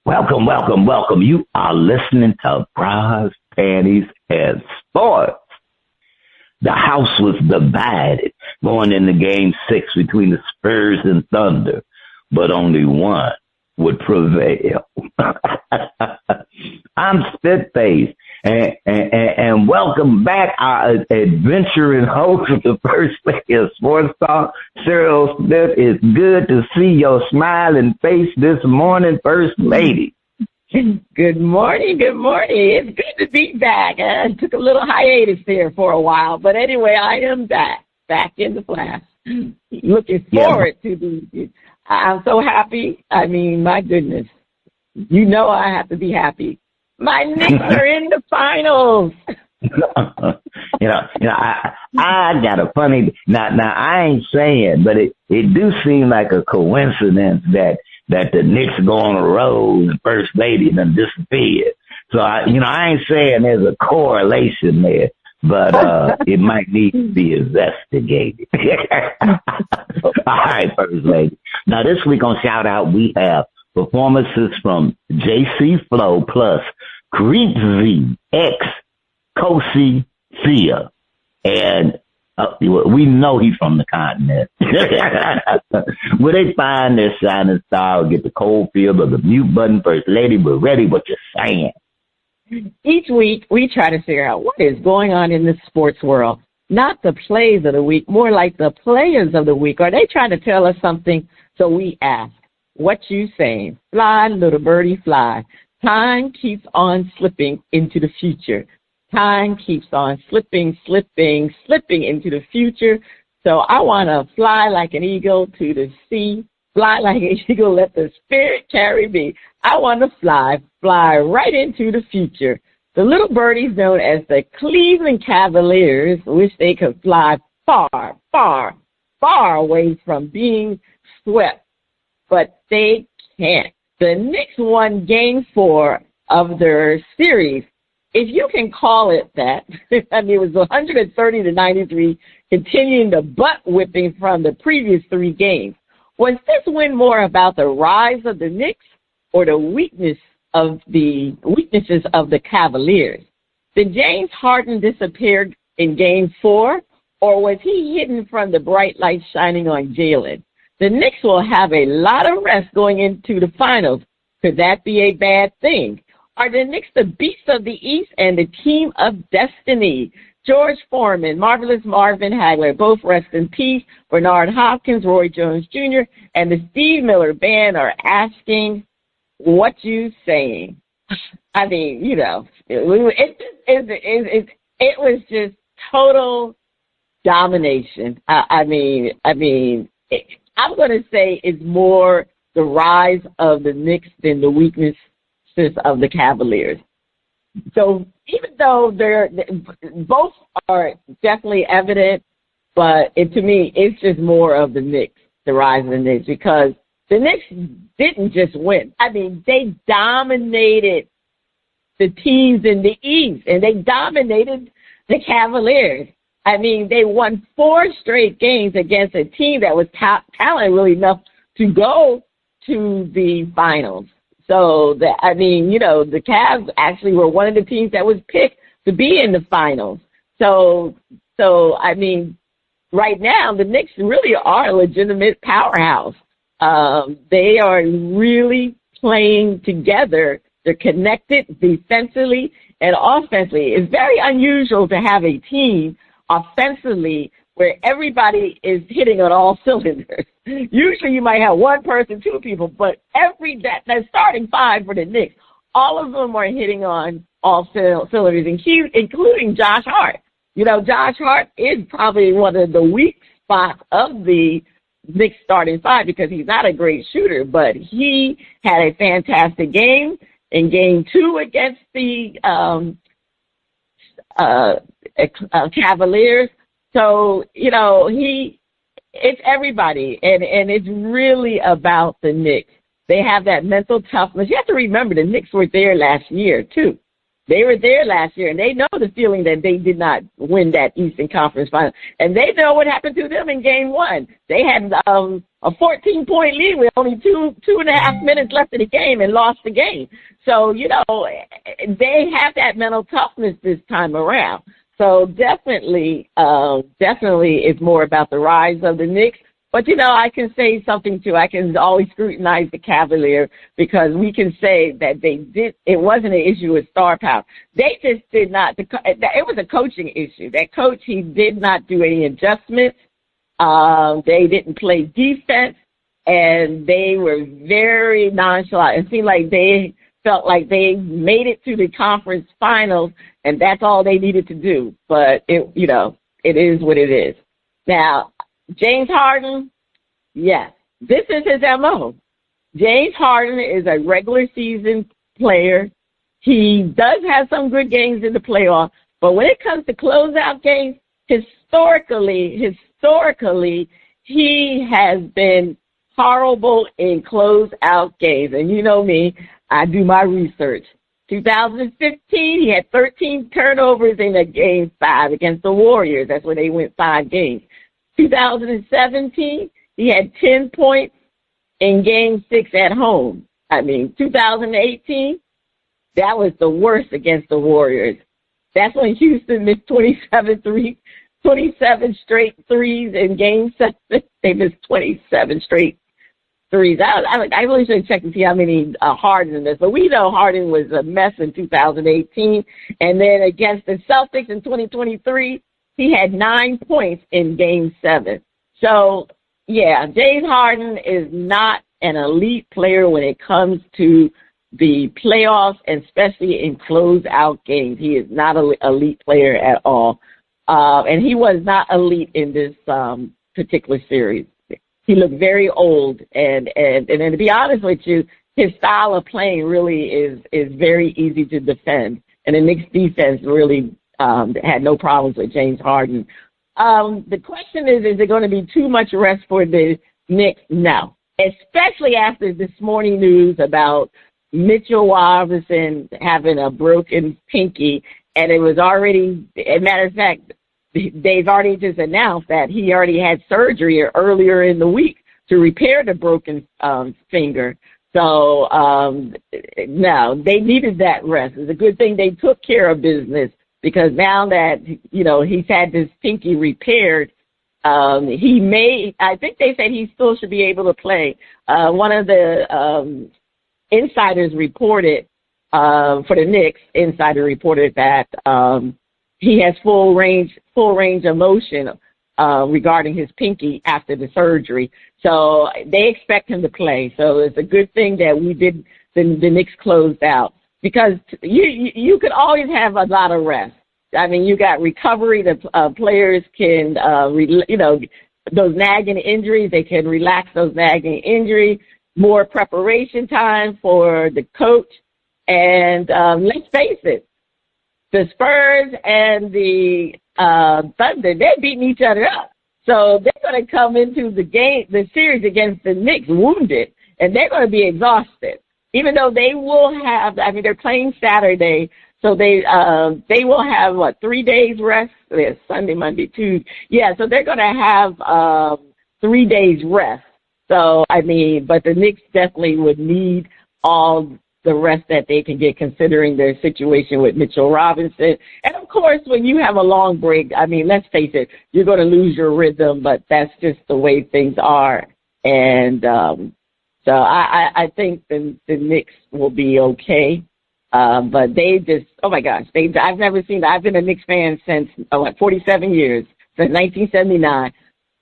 Welcome, welcome, welcome. You are listening to Bras, Panties and Sports. The house was divided going into Game 6 between the Spurs and Thunder, but only one would prevail. I'm Spitface, and welcome back, our adventuring host of the First Lady of Sports Talk, Cheryl Smith. It's good to see your smiling face this morning, First Lady. Good morning, good morning. It's good to be back. I took a little hiatus there for a while, but anyway, I am back in the class. Looking forward to these. I'm so happy. I mean, my goodness. You know I have to be happy. My Knicks are in the finals. I got a funny, now I ain't saying, but it do seem like a coincidence that the Knicks go on a road and First Lady done disappeared. So I ain't saying there's a correlation there, but it might need to be investigated. All right, First Lady. Now this week on Shout Out, we have performances from JC Flow plus Creepzz X Kosi Sia. And we know he's from the continent. Will they find their shining star or get the cold feel of the mute button? First Lady, we're ready. What you're saying? Each week, we try to figure out what is going on in the sports world. Not the plays of the week, more like the players of the week. Are they trying to tell us something? So we ask, what you saying? Fly, little birdie, fly. Time keeps on slipping into the future. Time keeps on slipping into the future. So I want to fly like an eagle to the sea, fly like an eagle, let the spirit carry me. I want to fly right into the future. The little birdies known as the Cleveland Cavaliers wish they could fly far, far, far away from being swept, but they can't. The Knicks won Game 4 of their series, if you can call it that. I mean, it was 130-93, continuing the butt whipping from the previous 3 games. Was this win more about the rise of the Knicks or the weaknesses of the Cavaliers? Did James Harden disappear in Game 4, or was he hidden from the bright light shining on Jalen? The Knicks will have a lot of rest going into the finals. Could that be a bad thing? Are the Knicks the beasts of the East and the team of destiny? George Foreman, Marvelous Marvin Hagler, both rest in peace. Bernard Hopkins, Roy Jones Jr., and the Steve Miller Band are asking, what you saying? I mean, it was just total domination. I'm going to say it's more the rise of the Knicks than the weaknesses of the Cavaliers. So even though both are definitely evident, but to me, it's just more of the Knicks, the rise of the Knicks, because the Knicks didn't just win. I mean, they dominated the teams in the East, and they dominated the Cavaliers. I mean, they won 4 straight games against a team that was talented really enough to go to the finals. So, the Cavs actually were one of the teams that was picked to be in the finals. So I mean, right now, the Knicks really are a legitimate powerhouse. They are really playing together. They're connected defensively and offensively. It's very unusual to have a team offensively where everybody is hitting on all cylinders. Usually you might have one person, 2 people, but that starting 5 for the Knicks, all of them are hitting on all cylinders, including Josh Hart. Josh Hart is probably one of the weak spots of the Knicks starting 5 because he's not a great shooter, but he had a fantastic game in Game 2 against the Cavaliers. So, it's everybody, and it's really about the Knicks. They have that mental toughness. You have to remember the Knicks were there last year, too. They were there last year, and they know the feeling that they did not win that Eastern Conference Final. And they know what happened to them in Game 1. They had a 14-point lead with only two and a half minutes left in the game and lost the game. So, you know, they have that mental toughness this time around. So definitely it's more about the rise of the Knicks. But, you know, I can say something, too. I can always scrutinize the Cavaliers because we can say that it wasn't an issue with star power. They just did not, it was a coaching issue. That coach, he did not do any adjustments. They didn't play defense, and they were very nonchalant. It seemed like they felt like they made it to the conference finals, and that's all they needed to do. But, it is what it is. Now, James Harden, yes, this is his MO. James Harden is a regular season player. He does have some good games in the playoffs, but when it comes to closeout games, historically, he has been horrible in closeout games. And you know me, I do my research. 2015, he had 13 turnovers in a Game 5 against the Warriors. That's when they went 5 games. 2017, he had 10 points in Game 6 at home. 2018, that was the worst against the Warriors. That's when Houston missed 27 straight threes in Game 7. They missed 27 straight threes. I really should check to see how many Harden missed. But we know Harden was a mess in 2018. And then against the Celtics in 2023, he had 9 points in Game 7. So, yeah, James Harden is not an elite player when it comes to the playoffs, and especially in closeout games. He is not an elite player at all. And he was not elite in this particular series. He looked very old. And to be honest with you, his style of playing really is very easy to defend. And the Knicks defense really had no problems with James Harden. The question is it going to be too much rest for the Knicks? No, especially after this morning news about Mitchell Robinson having a broken pinky, and it was already, as a matter of fact, they've already just announced that he already had surgery earlier in the week to repair the broken finger. So, no, they needed that rest. It's a good thing they took care of business. Because now that, he's had this pinky repaired, I think they said he still should be able to play. One of the insiders reported, for the Knicks, insider reported that he has full range of motion regarding his pinky after the surgery. So they expect him to play. So it's a good thing that we did the Knicks closed out. Because you could always have a lot of rest. You got recovery. The players can, those nagging injuries, they can relax those nagging injuries. More preparation time for the coach. And let's face it, the Spurs and the Thunder, they're beating each other up. So they're going to come into the series against the Knicks wounded, and they're going to be exhausted. Even though they will have, they're playing Saturday, so they will have, 3 days rest? Sunday, Monday, Tuesday. Yeah, so they're going to have 3 days rest. So, but the Knicks definitely would need all the rest that they can get considering their situation with Mitchell Robinson. And, of course, when you have a long break, let's face it, you're going to lose your rhythm, but that's just the way things are. And so I think the Knicks will be okay. But they just, oh my gosh, I've never seen, I've been a Knicks fan since, 47 years, since 1979.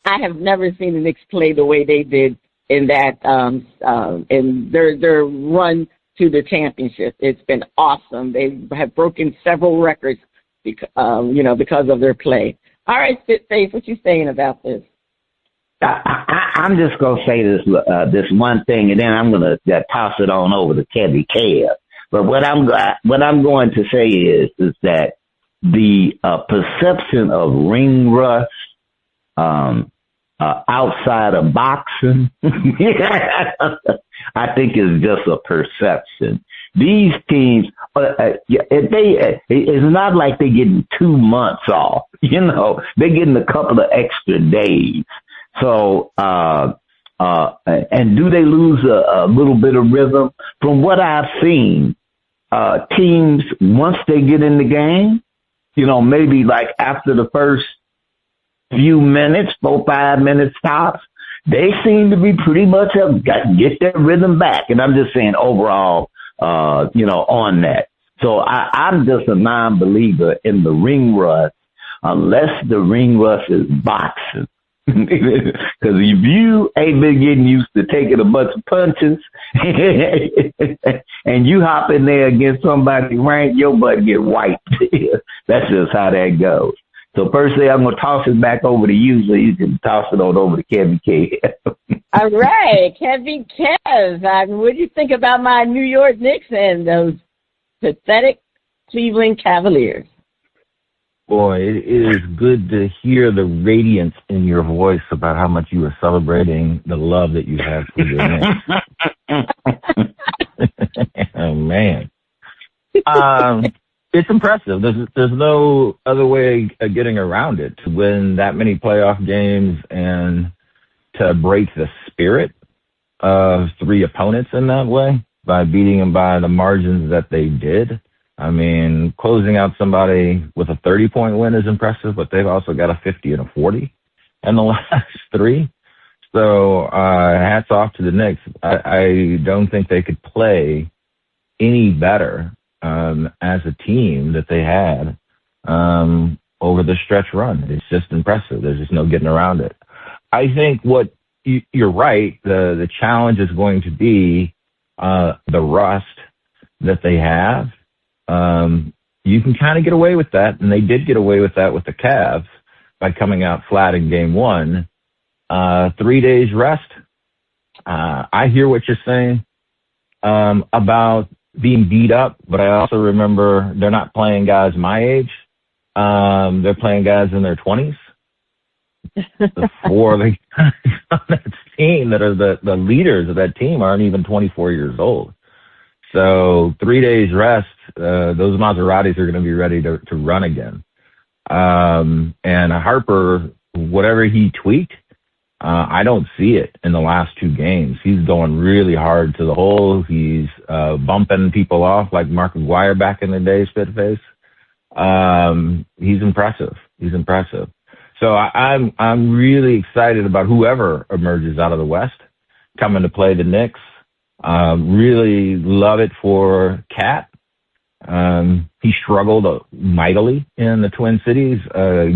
I have never seen the Knicks play the way they did in that, in their run to the championship. It's been awesome. They have broken several records, because of their play. All right, Spitface, what you saying about this? I'm just going to say this one thing, and then I'm going to toss it on over to Kevvy Kev. But what I'm going to say is that the perception of ring rust outside of boxing. I think it's just a perception. These teams, it's not like they're getting 2 months off. You know, they're getting a couple of extra days. So, and do they lose a little bit of rhythm? From what I've seen, teams, once they get in the game, you know, maybe like after the first few minutes, 4-5 minutes tops, they seem to be pretty much get their rhythm back. And I'm just saying overall, you know, on that. So I'm just a non-believer in the ring rust unless the ring rust is boxing. Because if you ain't been getting used to taking a bunch of punches and you hop in there against somebody ranked, your butt get wiped. That's just how that goes. So personally, I'm going to toss it back over to you so you can toss it on over to Kevvy Kev. All right, Kevvy Kev. What do you think about my New York Knicks and those pathetic Cleveland Cavaliers? Boy, it is good to hear the radiance in your voice about how much you are celebrating the love that you have for your Knicks. Oh, man. It's impressive. There's no other way of getting around it. To win that many playoff games and to break the spirit of 3 opponents in that way by beating them by the margins that they did. I mean, closing out somebody with a 30-point win is impressive, but they've also got a 50 and a 40 in the last 3. So hats off to the Knicks. I don't think they could play any better as a team that they had over the stretch run. It's just impressive. There's just no getting around it. I think what you're right, the challenge is going to be the rust that they have. You can kind of get away with that, and they did get away with that with the Cavs by coming out flat in game 1. 3 days rest. I hear what you're saying about being beat up, but I also remember they're not playing guys my age. They're playing guys in their 20s. The 4 guys on that team that are the leaders of that team aren't even 24 years old. So 3 days rest, those Maseratis are going to be ready to run again. And Harper, whatever he tweaked, I don't see it in the last 2 games. He's going really hard to the hole. He's bumping people off like Mark McGuire back in the day, Spitface. He's impressive. So I'm really excited about whoever emerges out of the West coming to play the Knicks. Really love it for Cat. He struggled mightily in the Twin Cities,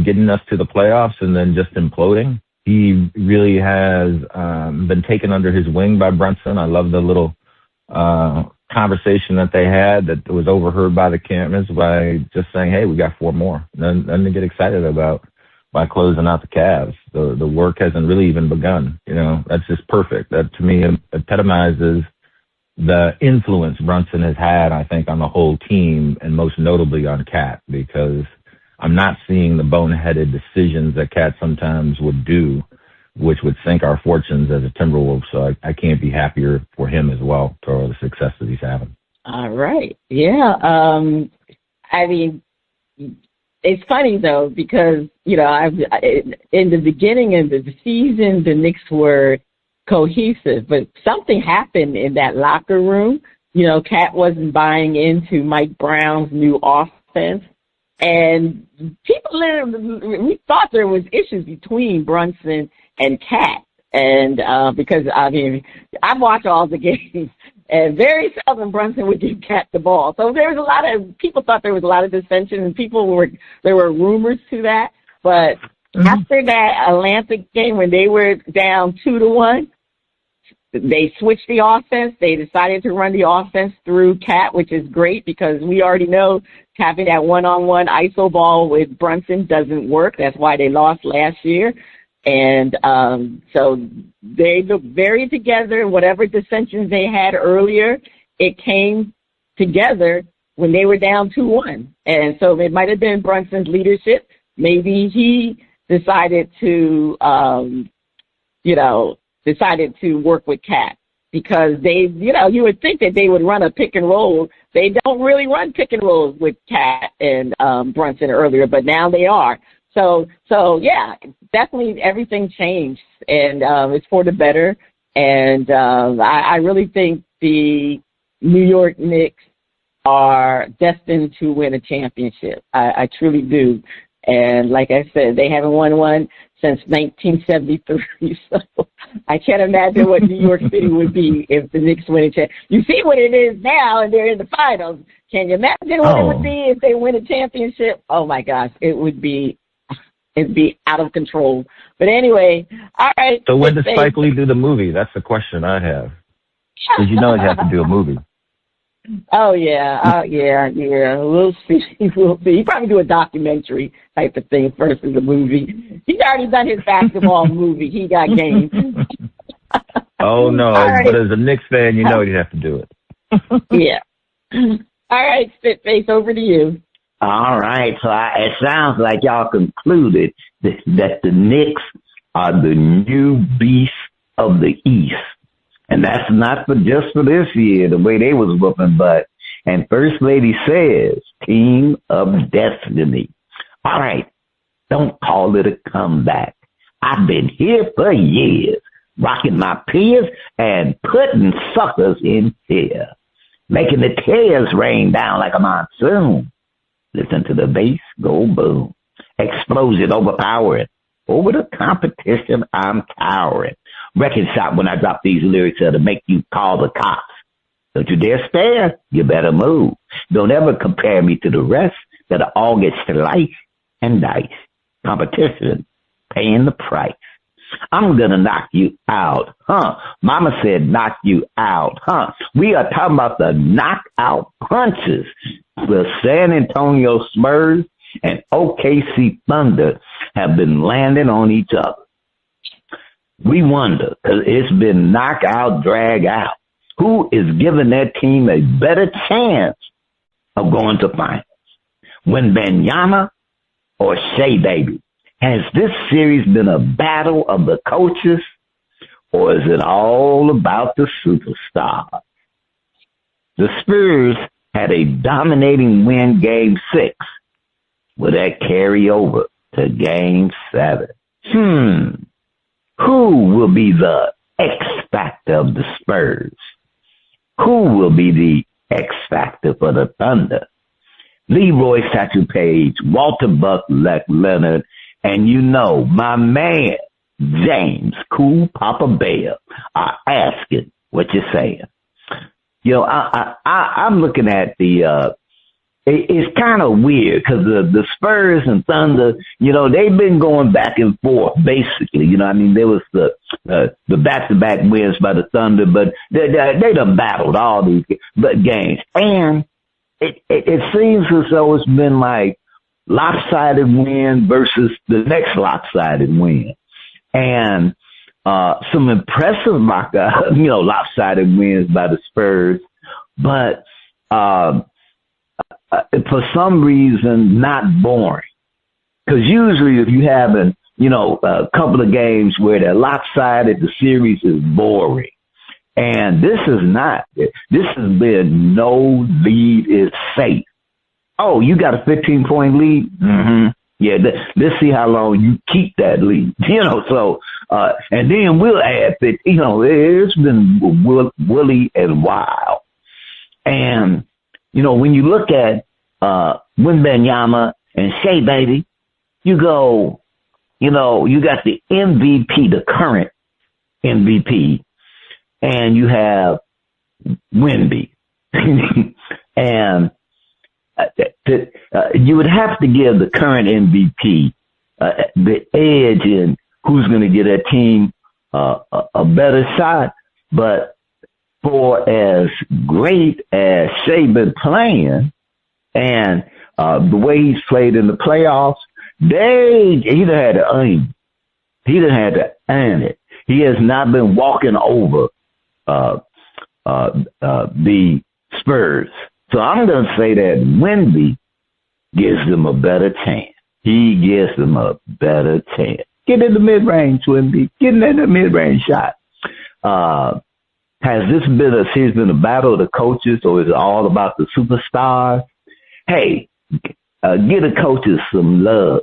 getting us to the playoffs and then just imploding. He really has been taken under his wing by Brunson. I love the little conversation that they had that was overheard by the cameras by just saying, hey, we got 4 more. Nothing to get excited about by closing out the Cavs. The work hasn't really even begun. You know, that's just perfect. That, to me, epitomizes the influence Brunson has had, I think, on the whole team and most notably on Cat, because I'm not seeing the boneheaded decisions that Cat sometimes would do, which would sink our fortunes as a Timberwolves. So I can't be happier for him as well for the success that he's having. All right. Yeah. I mean, it's funny, though, because, you know, in the beginning of the season, the Knicks were cohesive, but something happened in that locker room. You know, Cat wasn't buying into Mike Brown's new offense. And we thought there was issues between Brunson and Cat. And because, I mean, I watch all the games, and very seldom Brunson would give Cat the ball. So there was people thought there was a lot of dissension, and there were rumors to that. But after that Atlanta game, when they were down 2-1, they switched the offense. They decided to run the offense through Cat, which is great because we already know having that one-on-one ISO ball with Brunson doesn't work. That's why they lost last year. And so they look very together. Whatever dissensions they had earlier, it came together when they were down 2-1. And so it might have been Brunson's leadership. Maybe he decided to decided to work with Cat because they, you would think that they would run a pick and roll. They don't really run pick and rolls with Cat and Brunson earlier, but now they are. So yeah, definitely everything changed, and it's for the better. And I really think the New York Knicks are destined to win a championship. I truly do. And like I said, they haven't won one since 1973. So I can't imagine what New York City would be if the Knicks win a championship. You see what it is now, and they're in the finals. Can you imagine what it would be if they win a championship? Oh my gosh, it'd be out of control. But anyway, all right. So when does Spike Lee do the movie? That's the question I have. Because you know he has to do a movie. Oh yeah. We'll see. We'll see. He probably do a documentary type of thing versus a movie. He's already done his basketball movie. He got game. Oh no! Right. But as a Knicks fan, you know he'd have to do it. Yeah. All right, Spitface, over to you. All right. So it sounds like y'all concluded that the Knicks are the new beast of the East. And that's not just for this year, the way they was whooping butt. And First Lady says, team of destiny. All right, don't call it a comeback. I've been here for years, rocking my peers and putting suckers in fear, making the tears rain down like a monsoon. Listen to the bass go boom. Explosion overpowering. Over the competition, I'm cowering. Record shop when I drop these lyrics to make you call the cops. Don't you dare stare. You better move. Don't ever compare me to the rest. That all gets slice and dice. Competition, paying the price. I'm gonna knock you out, huh? Mama said knock you out, huh? We are talking about the knockout punches. The San Antonio Spurs and OKC Thunder have been landing on each other. We wonder, because it's been knock out, drag out, who is giving their team a better chance of going to finals? Wembanyama or Shea Baby? Has this series been a battle of the coaches, or is it all about the superstar? The Spurs had a dominating win Game 6. Will that carry over to Game 7? Who will be the X factor of the Spurs? Who will be the X factor for the Thunder? Leroy Statue Page, Walter Buck Leonard, and my man, James Cool Papa Bear, are asking what you're saying. I'm looking at it's kind of weird because the Spurs and Thunder, they've been going back and forth, basically. There was the back-to-back wins by the Thunder, but they done battled all these games. And it seems as though it's been like lopsided win versus the next lopsided win. And some impressive lopsided wins by the Spurs, but for some reason not boring. Because usually if you have a couple of games where they're lopsided, the series is boring. And this is not. This has been no lead is safe. Oh, you got a 15-point lead? Mm-hmm. Yeah, let's see how long you keep that lead. And then we'll add that, it's been woolly and wild. And, when you look at Wembanyama and Shea Baby, you go, you got the MVP, the current MVP, and you have Wemby. And you would have to give the current MVP the edge in who's going to get a team a better shot. But for as great as Shea been playing and the way he's played in the playoffs, he done had to earn. He done had to earn it. He has not been walking over the Spurs. So I'm going to say that Wemby gives them a better chance. He gives them a better chance. Get in the mid-range, Wimby. Get in the mid-range shot. Has this been a series, been a battle of the coaches, or is it all about the superstars? Hey, give the coaches some love.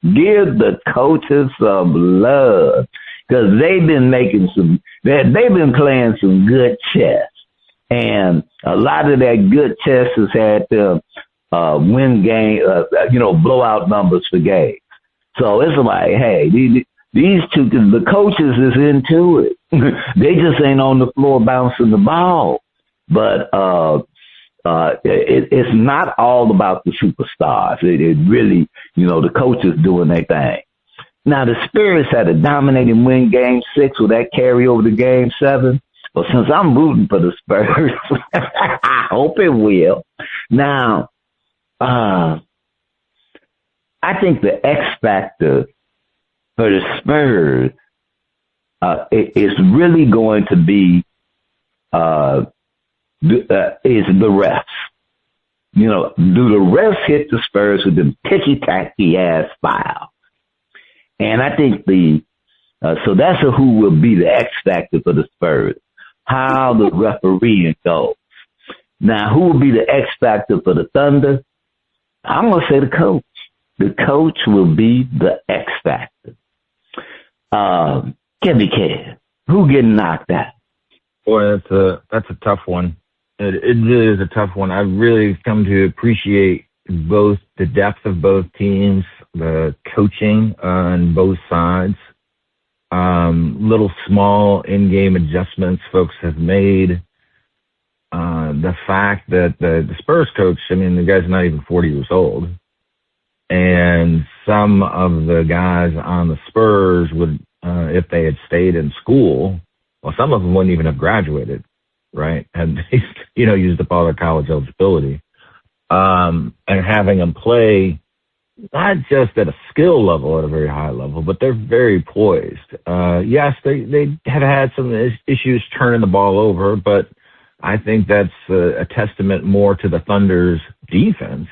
Give the coaches some love. Because they've been they've been playing some good chess. And a lot of that good chess has had them win game, blowout numbers for games. So it's like, hey, these two, the coaches is into it. They just ain't on the floor bouncing the ball. But it's not all about the superstars. It really, the coaches doing their thing. Now, the Spurs had a dominating win game 6. Will that carry over to game 7? Well, since I'm rooting for the Spurs, I hope it will. Now, I think the X factor for the Spurs is really going to be is the refs. Do the refs hit the Spurs with them ticky-tacky ass fouls? And I think so that's who will be the X factor for the Spurs. How the refereeing goes. Now, who will be the X factor for the Thunder? I'm going to say the coach. The coach will be the X factor. Kevvy Kev, who getting knocked out? Boy, that's a tough one. It really is a tough one. I've really come to appreciate both the depth of both teams, the coaching on both sides. Little small in-game adjustments folks have made. The fact that the Spurs coach, the guy's not even 40 years old. And some of the guys on the Spurs would, if they had stayed in school, well, some of them wouldn't even have graduated, right? And they, used up all their college eligibility. And having them play not just at a skill level, at a very high level, but they're very poised. Yes, they have had some issues turning the ball over, but I think that's a testament more to the Thunder's defense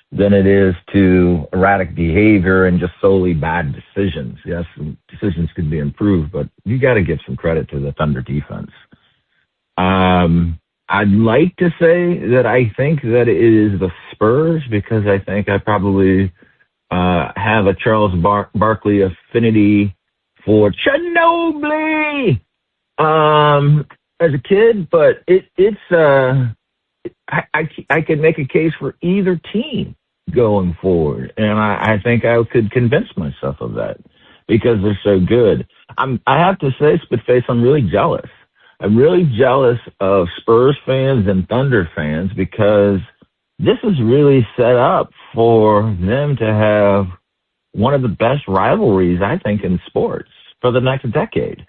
than it is to erratic behavior and just solely bad decisions. Yes, decisions could be improved, but you got to give some credit to the Thunder defense. I'd like to say that I think that it is the Spurs because I think I probably have a Charles Barkley affinity for Ginobili as a kid, but I could make a case for either team going forward, and I think I could convince myself of that because they're so good. I have to say, Spitface, I'm really jealous. I'm really jealous of Spurs fans and Thunder fans because this is really set up for them to have one of the best rivalries, I think, in sports for the next decade.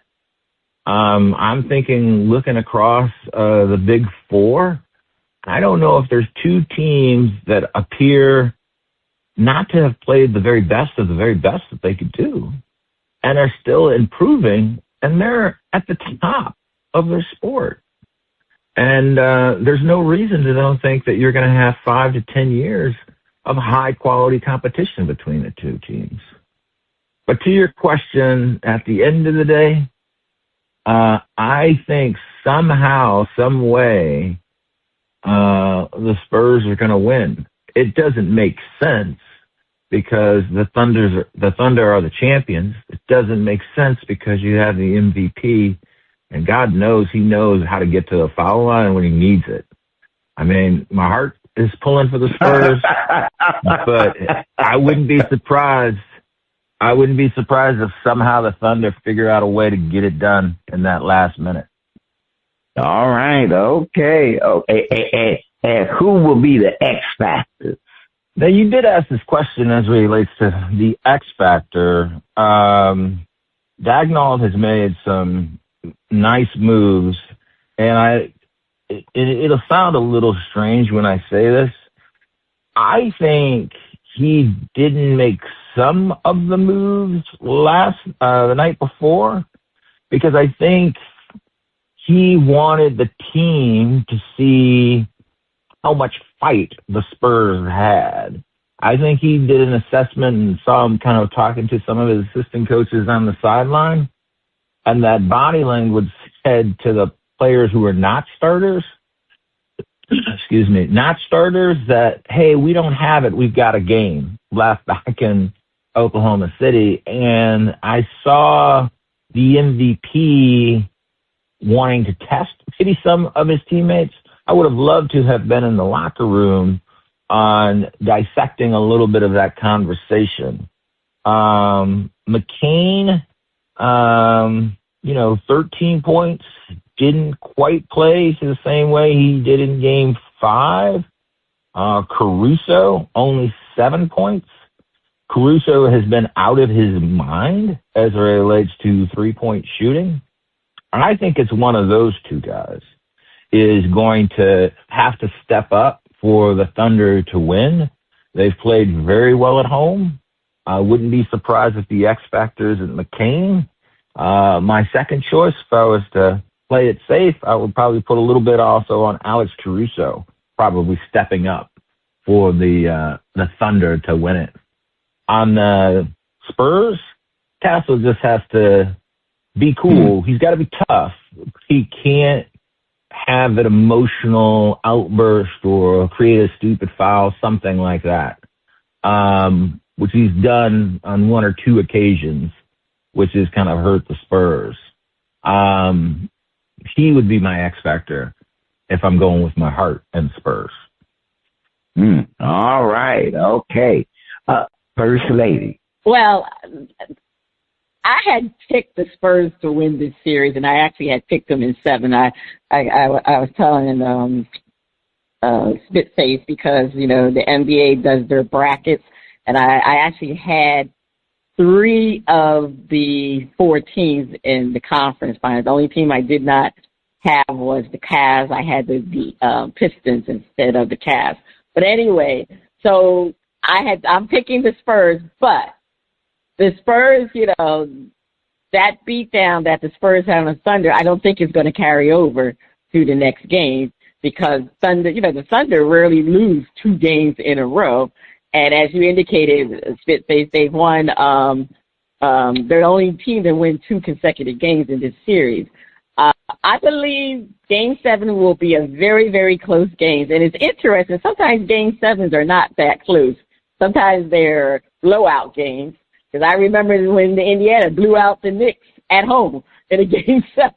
I'm thinking, looking across the Big Four, I don't know if there's two teams that appear not to have played the very best of the very best that they could do and are still improving, and they're at the top of their sport. And there's no reason to don't think that you're going to have 5 to 10 years of high-quality competition between the two teams. But to your question, at the end of the day, I think somehow, some way, the Spurs are going to win. It doesn't make sense because the Thunder are the champions. It doesn't make sense because you have the MVP, and God knows he knows how to get to the foul line when he needs it. My heart is pulling for the Spurs, but I wouldn't be surprised. I wouldn't be surprised if somehow the Thunder figure out a way to get it done in that last minute. All right. Okay. And who will be the X factor? Now, you did ask this question as it relates to the X factor. Dagnall has made some nice moves, and it'll sound a little strange when I say this. I think he didn't make some of the moves the night before because I think he wanted the team to see how much fight the Spurs had I think he did an assessment and saw him kind of talking to some of his assistant coaches on the sideline, and that body language said to the players who were not starters, not starters, that, hey, we don't have it. We've got a game left back in Oklahoma City. And I saw the MVP wanting to test maybe some of his teammates. I would have loved to have been in the locker room on dissecting a little bit of that conversation. McCain, 13 points, didn't quite play the same way he did in game 5. Caruso, only 7 points. Caruso has been out of his mind as it relates to three-point shooting. I think it's one of those two guys is going to have to step up for the Thunder to win. They've played very well at home. I wouldn't be surprised if the X factor isn't McCain. My second choice, if I was to play it safe, I would probably put a little bit also on Alex Caruso, probably stepping up for the Thunder to win it. On the Spurs, Tassel just has to be cool. He's got to be tough. He can't have an emotional outburst or create a stupid foul, something like that, which he's done on one or two occasions, which has kind of hurt the Spurs. He would be my X factor if I'm going with my heart and Spurs. All right. Okay. First Lady. Well, I had picked the Spurs to win this series, and I actually had picked them in 7. I was telling Spitface because, the NBA does their brackets, and I actually had 3 of the 4 teams in the conference finals. The only team I did not have was the Cavs. I had the Pistons instead of the Cavs. But anyway, so I'm picking the Spurs, but the Spurs, that beatdown that the Spurs have on Thunder, I don't think is going to carry over to the next game because Thunder, the Thunder rarely lose 2 games in a row. And as you indicated, Spitface, they've won, they're the only team that win 2 consecutive games in this series. I believe Game 7 will be a very, very close game. And it's interesting. Sometimes Game 7s are not that close. Sometimes they're blowout games. Because I remember when the Indiana blew out the Knicks at home in a Game 7.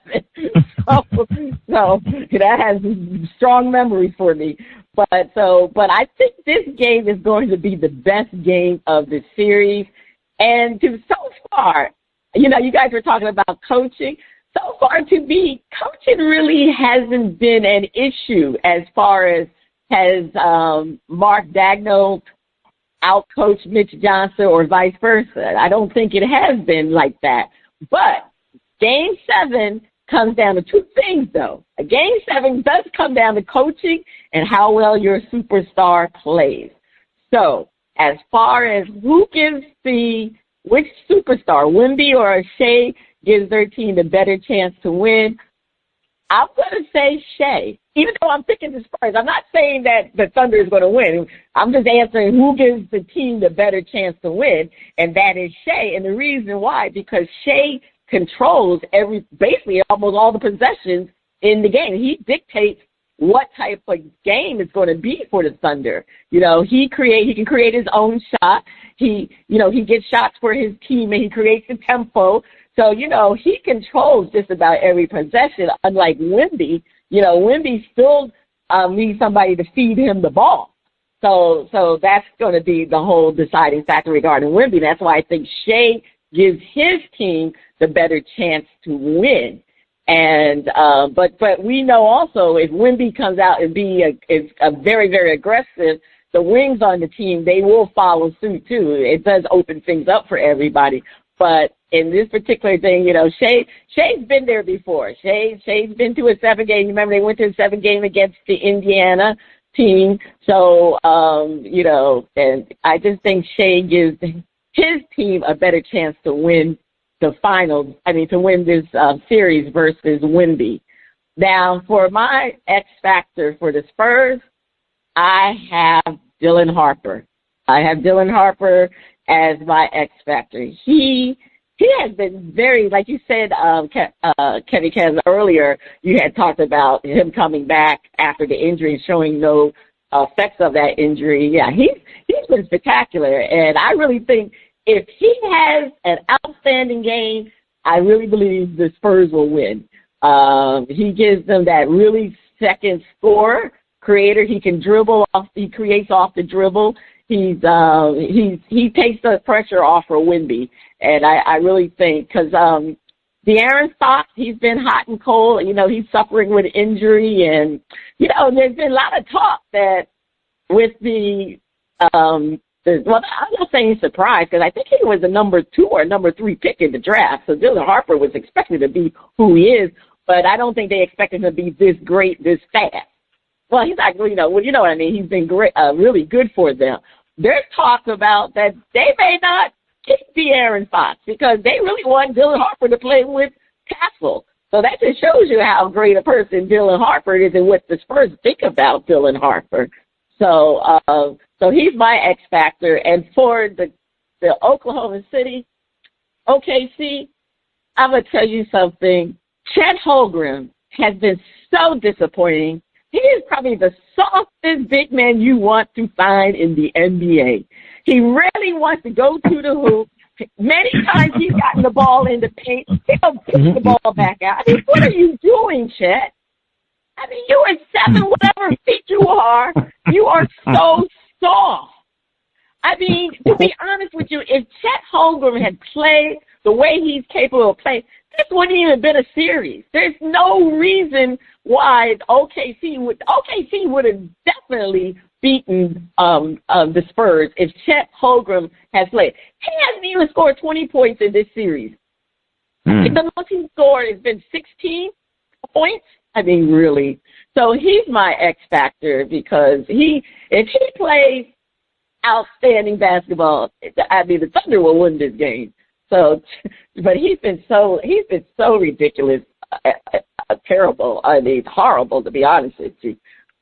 so that has a strong memory for me. But I think this game is going to be the best game of the series. And so far, you guys were talking about coaching. So far, to me, coaching really hasn't been an issue as far as has Mark Daigneault out-coached Mitch Johnson or vice versa. I don't think it has been like that. But Game 7 comes down to 2 things, though. Game 7 does come down to coaching and how well your superstar plays. So as far as which superstar, Wemby or Shea, gives their team a better chance to win, I'm going to say Shea. Even though I'm picking the Spurs, I'm not saying that the Thunder is going to win. I'm just answering who gives the team the better chance to win, and that is Shea. And the reason why, because Shea controls basically almost all the possessions in the game. He dictates what type of game it's going to be for the Thunder. He can create his own shot. He gets shots for his team and he creates the tempo. So, he controls just about every possession, unlike Wemby. Wemby still needs somebody to feed him the ball. So that's going to be the whole deciding factor regarding Wemby. That's why I think Shea gives his team the better chance to win. And but we know also if Wemby comes out and is a very, very aggressive, the wings on the team, they will follow suit too. It does open things up for everybody. But in this particular thing, Shea's been there before. Shea's been to a 7-game. Remember, they went to a 7-game against the Indiana team. So, and I just think Shea gives his team a better chance to win the finals. To win this series versus Wemby. Now, for my X factor for the Spurs, I have Dylan Harper. I have Dylan Harper as my X factor. He has been very, like you said, Kevvy Kev, earlier, you had talked about him coming back after the injury and showing no effects of that injury. Yeah, he's been spectacular, and I really think if he has an outstanding game, I really believe the Spurs will win. He gives them that really second score creator. He can dribble off. He creates off the dribble. He takes the pressure off for Wemby, and I really think because De'Aaron Fox, he's been hot and cold. You know, he's suffering with injury, and you know, there's been a lot of talk that with well, I'm not saying surprise because I think he was the number 2 or number 3 pick in the draft. So Dylan Harper was expected to be who he is, but I don't think they expected him to be this great, this fast. Well, he's not, you know what I mean. He's been great, really good for them. There's talk about that they may not keep De'Aaron Fox because they really want Dylan Harper to play with Castle. So that just shows you how great a person Dylan Harper is and what the Spurs think about Dylan Harper. So he's my X factor. And for the Oklahoma City, OKC, I'm going to tell you something. Chet Holmgren has been so disappointing. He is probably the softest big man you want to find in the NBA. He really wants to go to the hoop. Many times he's gotten the ball in the paint. He'll pick the ball back out. I mean, what are you doing, Chet? I mean, you are 7, whatever feet you are so soft. I mean, to be honest with you, if Chet Holmgren had played the way he's capable of playing, this wouldn't even been a series. There's no reason why OKC would have definitely beaten the Spurs if Chet Holmgren had played. He hasn't even scored 20 points in this series. The most he's scored has been 16 points. I mean, really. So he's my X factor because if he plays outstanding basketball, I mean, the Thunder will win this game. So, but he's been so ridiculous, terrible. I mean, horrible to be honest with you.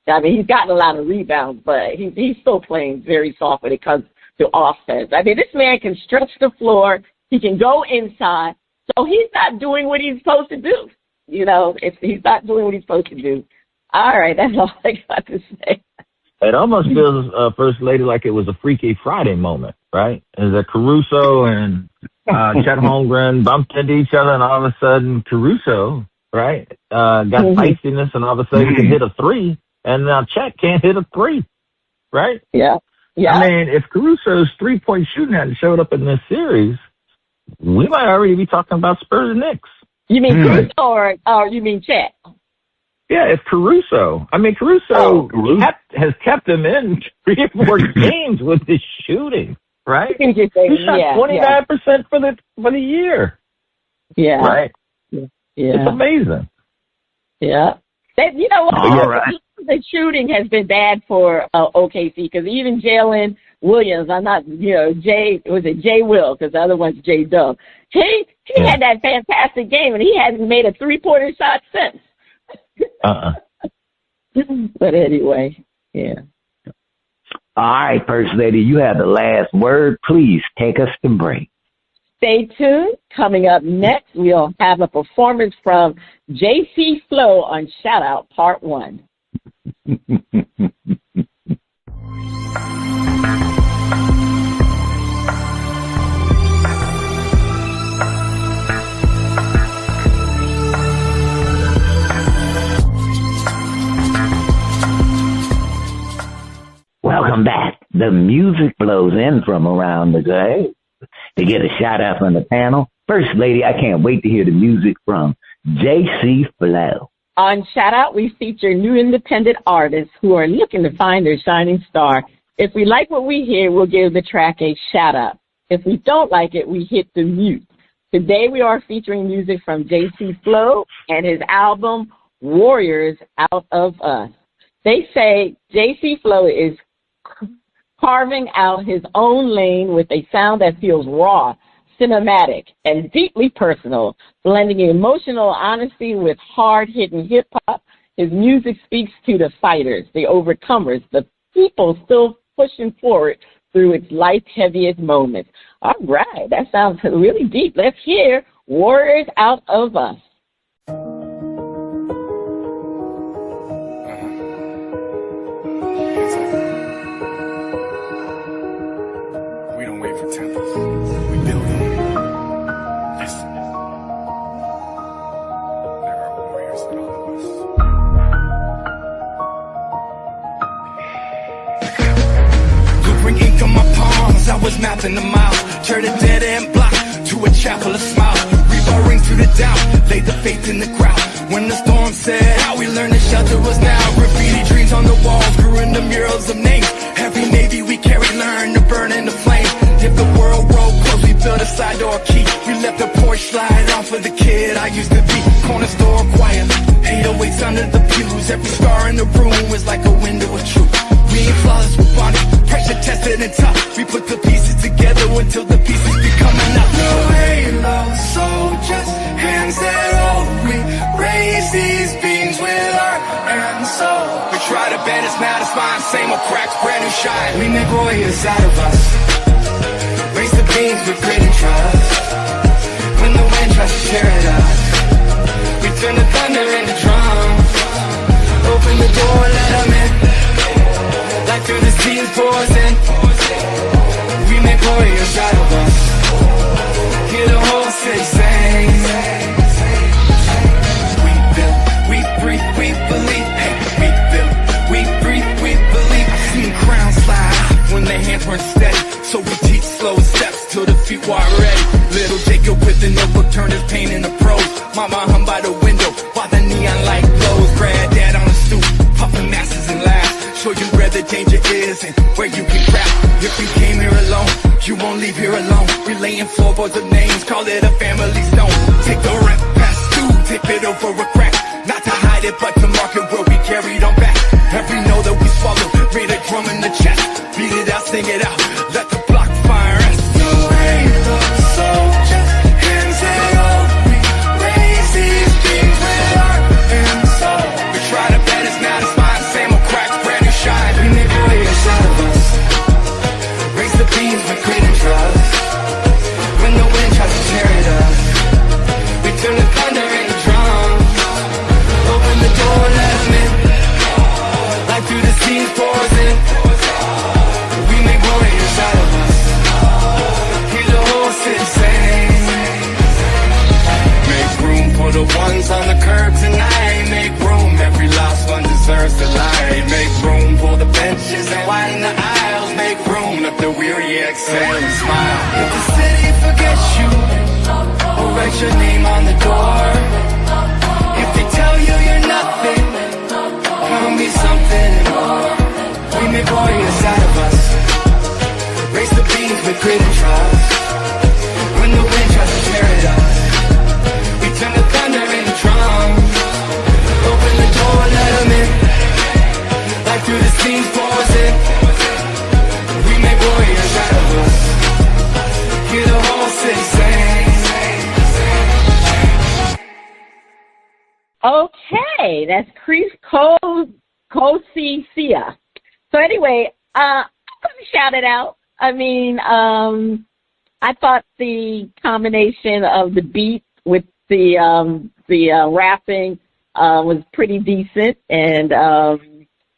I mean, he's gotten a lot of rebounds, but he's still playing very soft when it comes to offense. I mean, this man can stretch the floor. He can go inside. So he's not doing what he's supposed to do. You know, he's not doing what he's supposed to do. All right, that's all I got to say. It almost feels, First Lady, like it was a Freaky Friday moment, right? Is that Caruso and Chet Holmgren bumped into each other, and all of a sudden Caruso, right, got feistiness, and all of a sudden he can hit a 3, and now Chet can't hit a 3, right? Yeah. I mean, if Caruso's 3-point shooting hadn't showed up in this series, we might already be talking about Spurs and Knicks. You mean Caruso or you mean Chet? Yeah, if Caruso has kept him in 3 or 4 games with his shooting, right? He shot 29% for the year. Yeah. Right? Yeah. It's amazing. Yeah. You know what? Right. The shooting has been bad for OKC because even Jalen Williams, Jay Will, because the other one's J Dub. He had that fantastic game, and he hasn't made a 3-pointer shot since. But anyway, yeah. All right, First Lady, you have the last word. Please take us to break. Stay tuned. Coming up next, we'll have a performance from JC Flow on Shout Out Part 1. Welcome back. The music flows in from around the globe to get a shout out from the panel. First Lady, I can't wait to hear the music from JC Flow. On Shout Out, we feature new independent artists who are looking to find their shining star. If we like what we hear, we'll give the track a shout out. If we don't like it, we hit the mute. Today we are featuring music from JC Flow and his album Warriors Out of Us. They say JC Flow is carving out his own lane with a sound that feels raw, cinematic, and deeply personal, blending emotional honesty with hard-hitting hip-hop. His music speaks to the fighters, the overcomers, the people still pushing forward through its life's heaviest moments. All right, that sounds really deep. Let's hear Warriors Out of Us. We don't wait for temples. We build them. Listen. There are warriors in all of us. Blueprint ink on my palms, I was mapping them out. Turned a dead end block to a chapel of smile. Reborn through the doubt, laid the faith in the crowd. When the storm set out, we learned the shelter was now. Graffiti dreams on the walls grew into murals of names. Heavy Navy we carried, learned to burn in the flame. If the world rolled close, we built a side door key. We left the porch slide on for the kid I used to be. Corner store quiet, 808s under the pews. Every scar in the room was like a window of truth. We ain't flawless, we're bonded, pressure tested and tough. We put the pieces together until the pieces become enough. No halo soldiers, hands that hold me. Raise these beams with heart and soul. We try to bend us, now it's fine. Same old cracks, brand new shine. We make warriors out of us. Raise the beams with grit and trust. When the wind tries to tear at us, we turn the thunder into drums. Open the door, let them in. Light through the seas pours in. We make warriors out of us. Hear the whole city sing. We build, we breathe, we believe. Hey, we build, we breathe, we believe. I seen crowns slide when their hands weren't steady. So we teach slow steps till the feet were ready. Little Jacob with the notebook turned his pain into prose. Mama hung by the window while the neon light glows. Granddad on the stoop, puffing masses and laughs. Show you where the danger is and where you can crack. If you came here alone, you won't leave here alone. We laying floorboards of names, call it a family stone. Take the rep past through, tip it over a crack. Not to hide it, but to mark it where we carried on back. Every note that we swallow, read a drum in the chest. Beat it out, sing it out, let the block fire us. You ain't the soldier, hands that hold me. Raise these beams with heart and soul. We try to bend us, now it's fine. Same old cracks, brand new shine. We make warriors out of us. Raise the beams with grit and trust. When the wind tries to tear at us, we turn the thunder into drums. Open the door, let them in. Light through the seas pours in. We make warriors out of us. Hear the whole city sing. Make room for the ones on the curb tonight. Make room, every lost one deserves the light. Make room for the benches and widen the aisles. Make room, let the weary exhale and smile. If the city forgets you, or write your name on the door. If they tell you you're nothing, come be something more. We make warriors out of us. Raise the beams with grit and trust. When the wind tries to tear at us, we turn the thunder into drums. Open the door, let them in. Light through the seams pours in. We make warriors out of us. Hear the whole city sing. Okay, that's Creepzz X Kosi Sia. So anyway, I'm going to shout it out. I mean, I thought the combination of the beat with the rapping was pretty decent, and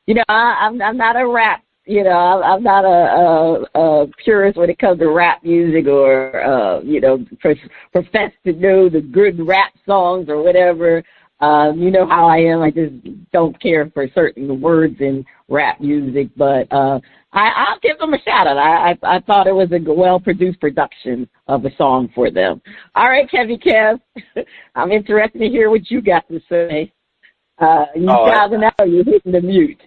you know, I'm not a rap. You know, I'm not a purist when it comes to rap music, or you know, profess to know the good rap songs or whatever. You know how I am. I just don't care for certain words in rap music, but I'll give them a shout out. I thought it was a well-produced production of a song for them. All right, Kevvy Kev, I'm interested to hear what you got to say. You shouting out or you hitting the mute?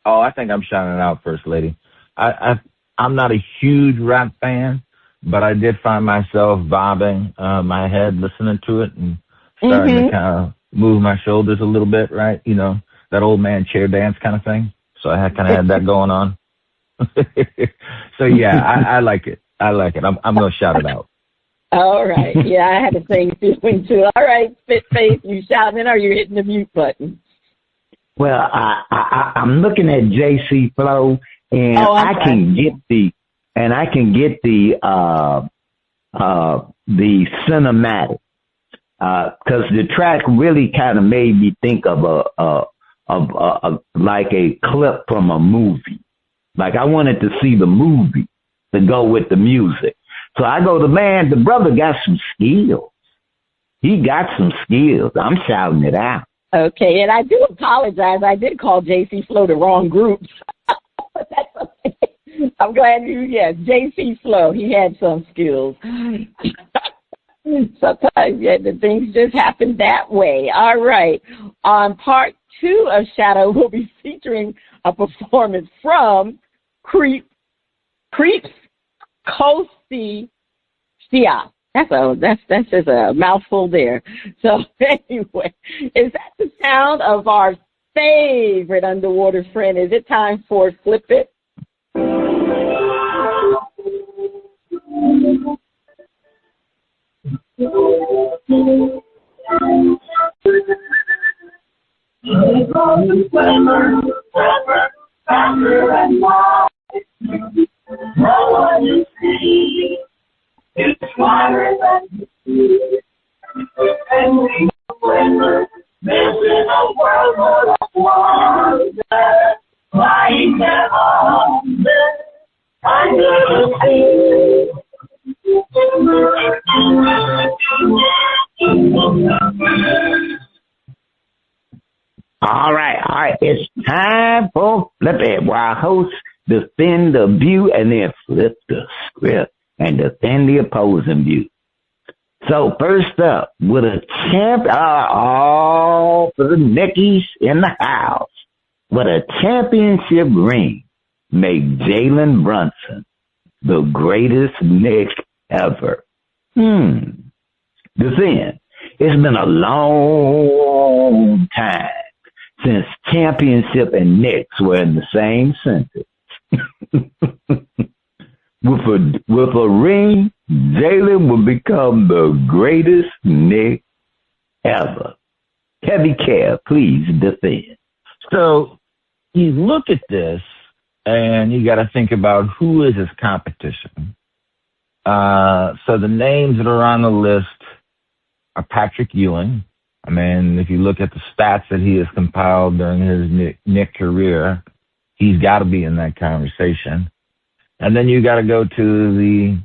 Oh, I think I'm shouting out, First Lady. I'm not a huge rap fan, but I did find myself bobbing my head listening to it and starting to kind of move my shoulders a little bit, right? You know, that old man chair dance kind of thing. So I kind of had that going on. So, yeah, I like it. I like it. I'm going to shout it out. All right. Yeah, I had the same feeling, too. All right, Spitface, you shouting or you hitting the mute button? Well, I'm looking at JC Flow, and I can get the cinematic, because the track really kind of made me think of like a clip from a movie. Like I wanted to see the movie to go with the music. So I go, the brother got some skills. He got some skills. I'm shouting it out. Okay, and I do apologize. I did call JC Flow the wrong group. But that's okay. I'm glad JC Flow, he had some skills. Sometimes, the things just happen that way. All right. On part 2 of Shadow, we'll be featuring a performance from Creepzz Kosi Sia. That's just a mouthful there. So anyway, is that the sound of our favorite underwater friend? Is it time for Flip It? It's smarter than you and we live in a world full of wonders, lying there on under the sea. All right. It's time for Flip It, where our hosts defend the view and then flip the script and defend the opposing view. So first up, with a champ, all for the Nickies in the house, with a championship ring, make Jalen Brunson the greatest Knick ever. Defend. It's been a long time since championship and Knicks were in the same sentence. With a ring, Jalen will become the greatest Knick ever. Kevvy Kev, please defend. So you look at this, and you got to think about who is his competition. So the names that are on the list are Patrick Ewing. I mean, if you look at the stats that he has compiled during his Knick career, he's got to be in that conversation. And then you got to go to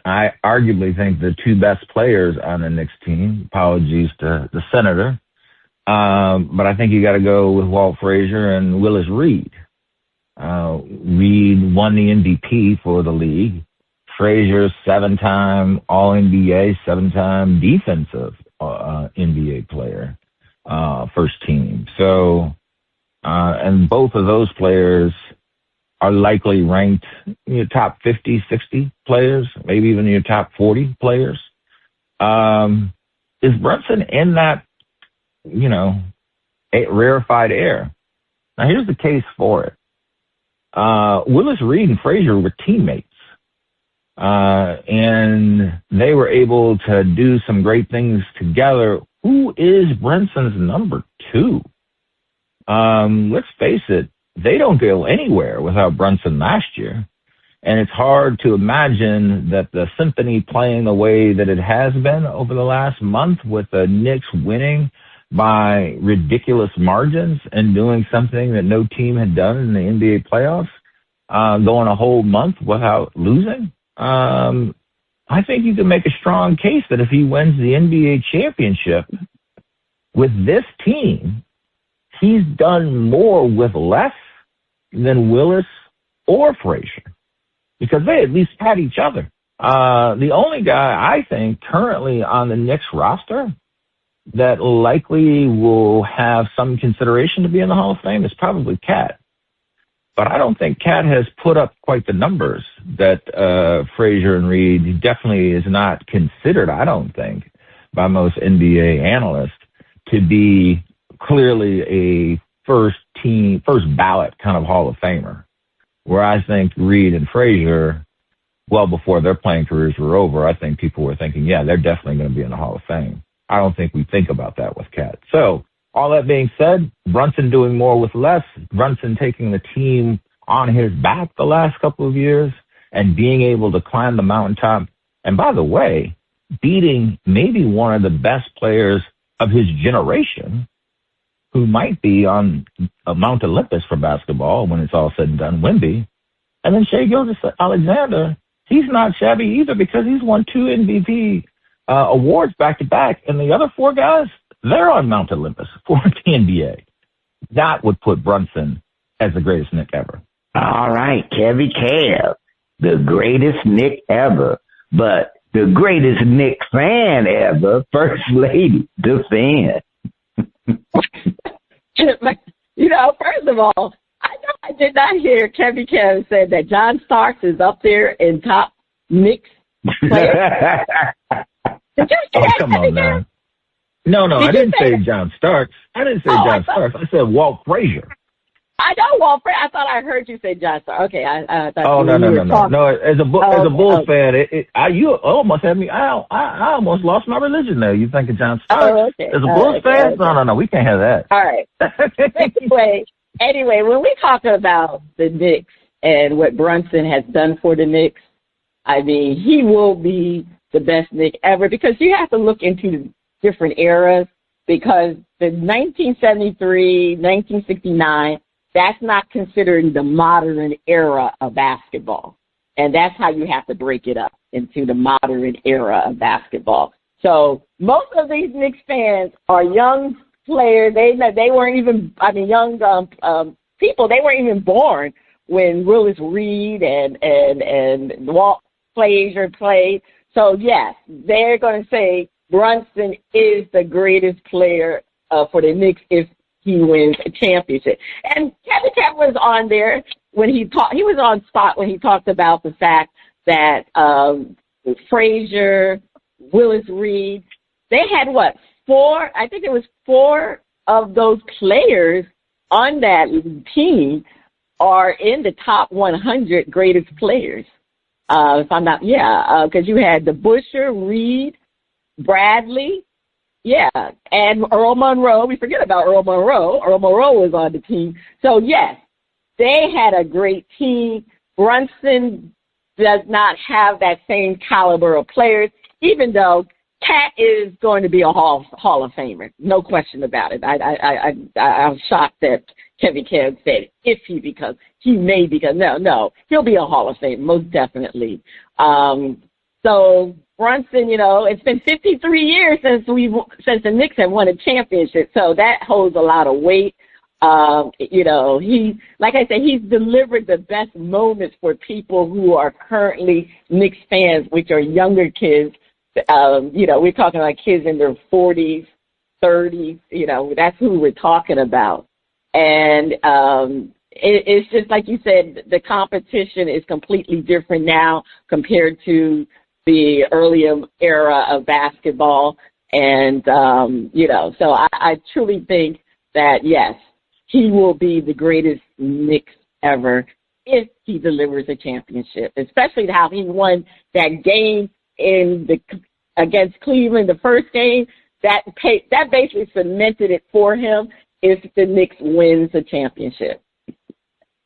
I arguably think the 2 best players on the Knicks team. Apologies to the Senator. But I think you got to go with Walt Frazier and Willis Reed. Reed won the MVP for the league. Frazier, 7-time All-NBA, 7-time defensive NBA player, first team. So, and both of those players are likely ranked in your top 50, 60 players, maybe even your top 40 players. Is Brunson in that, rarefied air? Now, here's the case for it. Willis Reed and Frazier were teammates, and they were able to do some great things together. Who is Brunson's number 2? Let's face it, they don't go anywhere without Brunson last year. And it's hard to imagine that the symphony playing the way that it has been over the last month, with the Knicks winning by ridiculous margins and doing something that no team had done in the NBA playoffs, going a whole month without losing. I think you can make a strong case that if he wins the NBA championship with this team, he's done more with less than Willis or Frazier, because they at least had each other. The only guy I think currently on the Knicks roster that likely will have some consideration to be in the Hall of Fame is probably Cat. But I don't think Cat has put up quite the numbers that Frazier and Reed. He definitely is not considered, I don't think, by most NBA analysts to be clearly a first ballot kind of Hall of Famer. Where I think Reed and Frazier, well before their playing careers were over, I think people were thinking, yeah, they're definitely going to be in the Hall of Fame. I don't think we think about that with Cat. So all that being said, Brunson doing more with less, Brunson taking the team on his back the last couple of years and being able to climb the mountaintop. And by the way, beating maybe one of the best players of his generation, who might be on Mount Olympus for basketball when it's all said and done, Wemby. And then Shai Gilgeous-Alexander, he's not shabby either because he's won 2 MVP awards back-to-back. And the other 4 guys, they're on Mount Olympus for the NBA. That would put Brunson as the greatest Knick ever. All right, Kevvy Kev, the greatest Knick ever, but the greatest Knick fan ever, First Lady, the fan. First of all, I did not hear Kevvy Kev say that John Starks is up there in top Knicks players. Did you say that, come Kevvy on now. Kev? No, Did I didn't say that? John Starks. I didn't say John Starks. I said Walt Frazier. I know Walt Frazier. I thought I heard you say John Starks. Okay, I thought Oh, no. No, as a Bulls fan, you almost had me. I almost lost my religion there. You thinking John Starks? Oh, okay. As a Bulls fan? Okay. No. We can't have that. All right. Anyway, when we talk about the Knicks and what Brunson has done for the Knicks, I mean, he will be the best Knick ever because you have to look into the different eras because the 1973, 1969, that's not considered the modern era of basketball. And that's how you have to break it up into the modern era of basketball. So most of these Knicks fans are young players. They weren't even, young people. They weren't even born when Willis Reed and Walt Frazier played. So, yes, they're going to say Brunson is the greatest player for the Knicks if he wins a championship. And Kevvy Kev was on there when he was on spot when he talked about the fact that Frazier, Willis Reed, they had four? I think it was 4 of those players on that team are in the top 100 greatest players. If I'm not, because you had the Busher, Reed, Bradley, and Earl Monroe. We forget about Earl Monroe. Earl Monroe was on the team. So, yes, they had a great team. Brunson does not have that same caliber of players, even though Cat is going to be a Hall of Famer. No question about it. I'm shocked that Kevvy Kev said if he becomes. He may become. No. He'll be a Hall of Famer, most definitely. So Brunson, it's been 53 years since the Knicks have won a championship. So that holds a lot of weight. He, like I said, he's delivered the best moments for people who are currently Knicks fans, which are younger kids. We're talking about kids in their 40s, 30s. That's who we're talking about. And it's just like you said, the competition is completely different now compared to the earlier era of basketball. And, so I truly think that, yes, he will be the greatest Knicks ever if he delivers a championship, especially how he won that game against Cleveland, the first game. That basically cemented it for him if the Knicks wins a championship.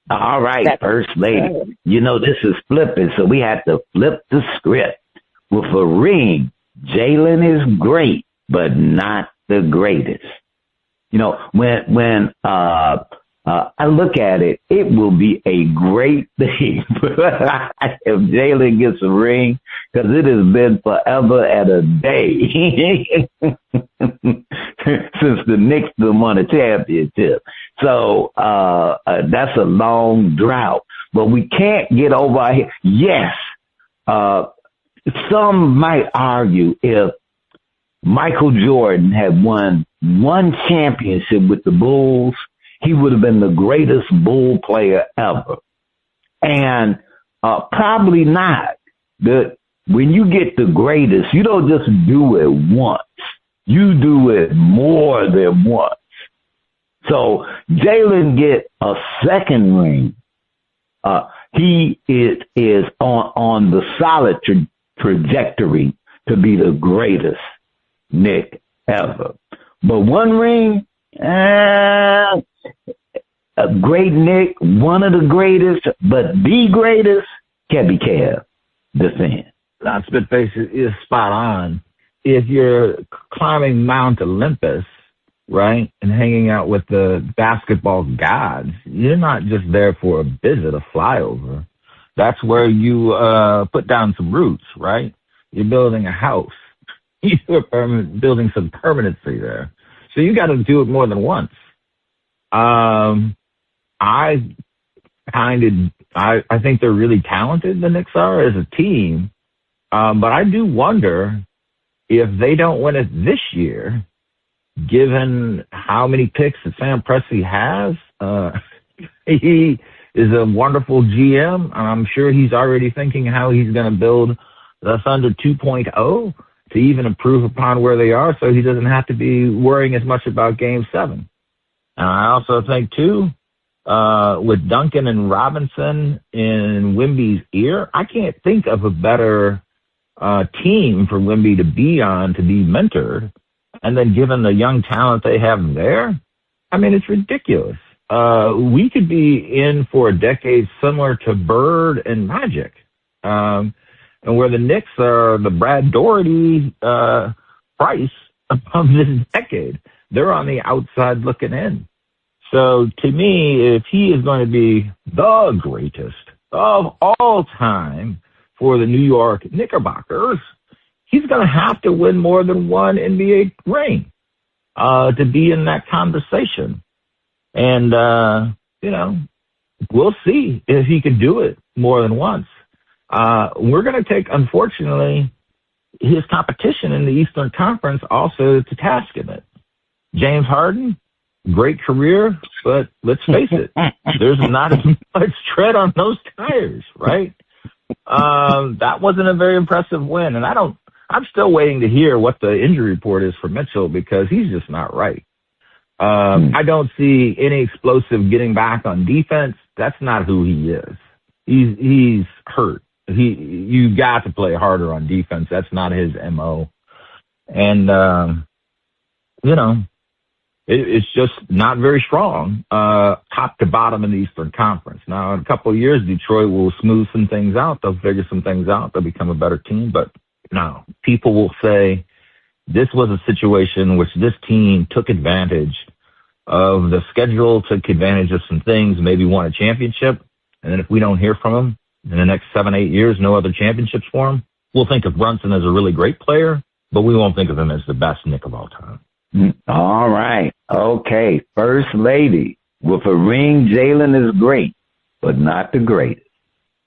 All right, First Lady. This is flipping, so we have to flip the script. With a ring, Jalen is great, but not the greatest. When I look at it, it will be a great thing if Jalen gets a ring, because it has been forever and a day since the Knicks won a championship. So that's a long drought. But we can't get over our head. Yes, some might argue if Michael Jordan had won one championship with the Bulls, he would have been the greatest Bull player ever. And probably not. When you get the greatest, you don't just do it once. You do it more than once. So Jalen get a second ring. He is on the solid trajectory to be the greatest Knick ever. But one ring, a great Nick, one of the greatest, but the greatest, Kevvy Kev, defend. That Spitface is spot on. If you're climbing Mount Olympus, right, and hanging out with the basketball gods, you're not just there for a visit, a flyover. That's where you put down some roots, right? You're building a house. You're building some permanency there. So you got to do it more than once. I think they're really talented, the Knicks are, as a team. But I do wonder if they don't win it this year, given how many picks that Sam Presti has. He is a wonderful GM, and I'm sure he's already thinking how he's going to build the Thunder 2.0 to even improve upon where they are, so he doesn't have to be worrying as much about Game 7. And I also think, too, with Duncan and Robinson in Wemby's ear, I can't think of a better team for Wemby to be on, to be mentored. And then given the young talent they have there, I mean, it's ridiculous. We could be in for a decade similar to Bird and Magic, and where the Knicks are the Brad Doherty price of this decade. They're on the outside looking in. So to me, if he is going to be the greatest of all time for the New York Knickerbockers, he's going to have to win more than one NBA ring to be in that conversation. And, we'll see if he can do it more than once. We're going to take, unfortunately, his competition in the Eastern Conference also to task in it. James Harden, great career, but let's face it, there's not as much tread on those tires, right? That wasn't a very impressive win. And I'm still waiting to hear what the injury report is for Mitchell, because he's just not right. I don't see any explosive getting back on defense. That's not who he is. He's hurt. You got to play harder on defense. That's not his MO. And, it's just not very strong, top to bottom in the Eastern Conference. Now, in a couple of years, Detroit will smooth some things out. They'll figure some things out. They'll become a better team. But no, people will say this was a situation in which this team took advantage of the schedule, took advantage of some things, maybe won a championship. And then if we don't hear from them in the next 7-8 years, no other championships for him, we'll think of Brunson as a really great player, but we won't think of him as the best Knick of all time. All right. Okay. First lady. With a ring, Jalen is great, but not the greatest.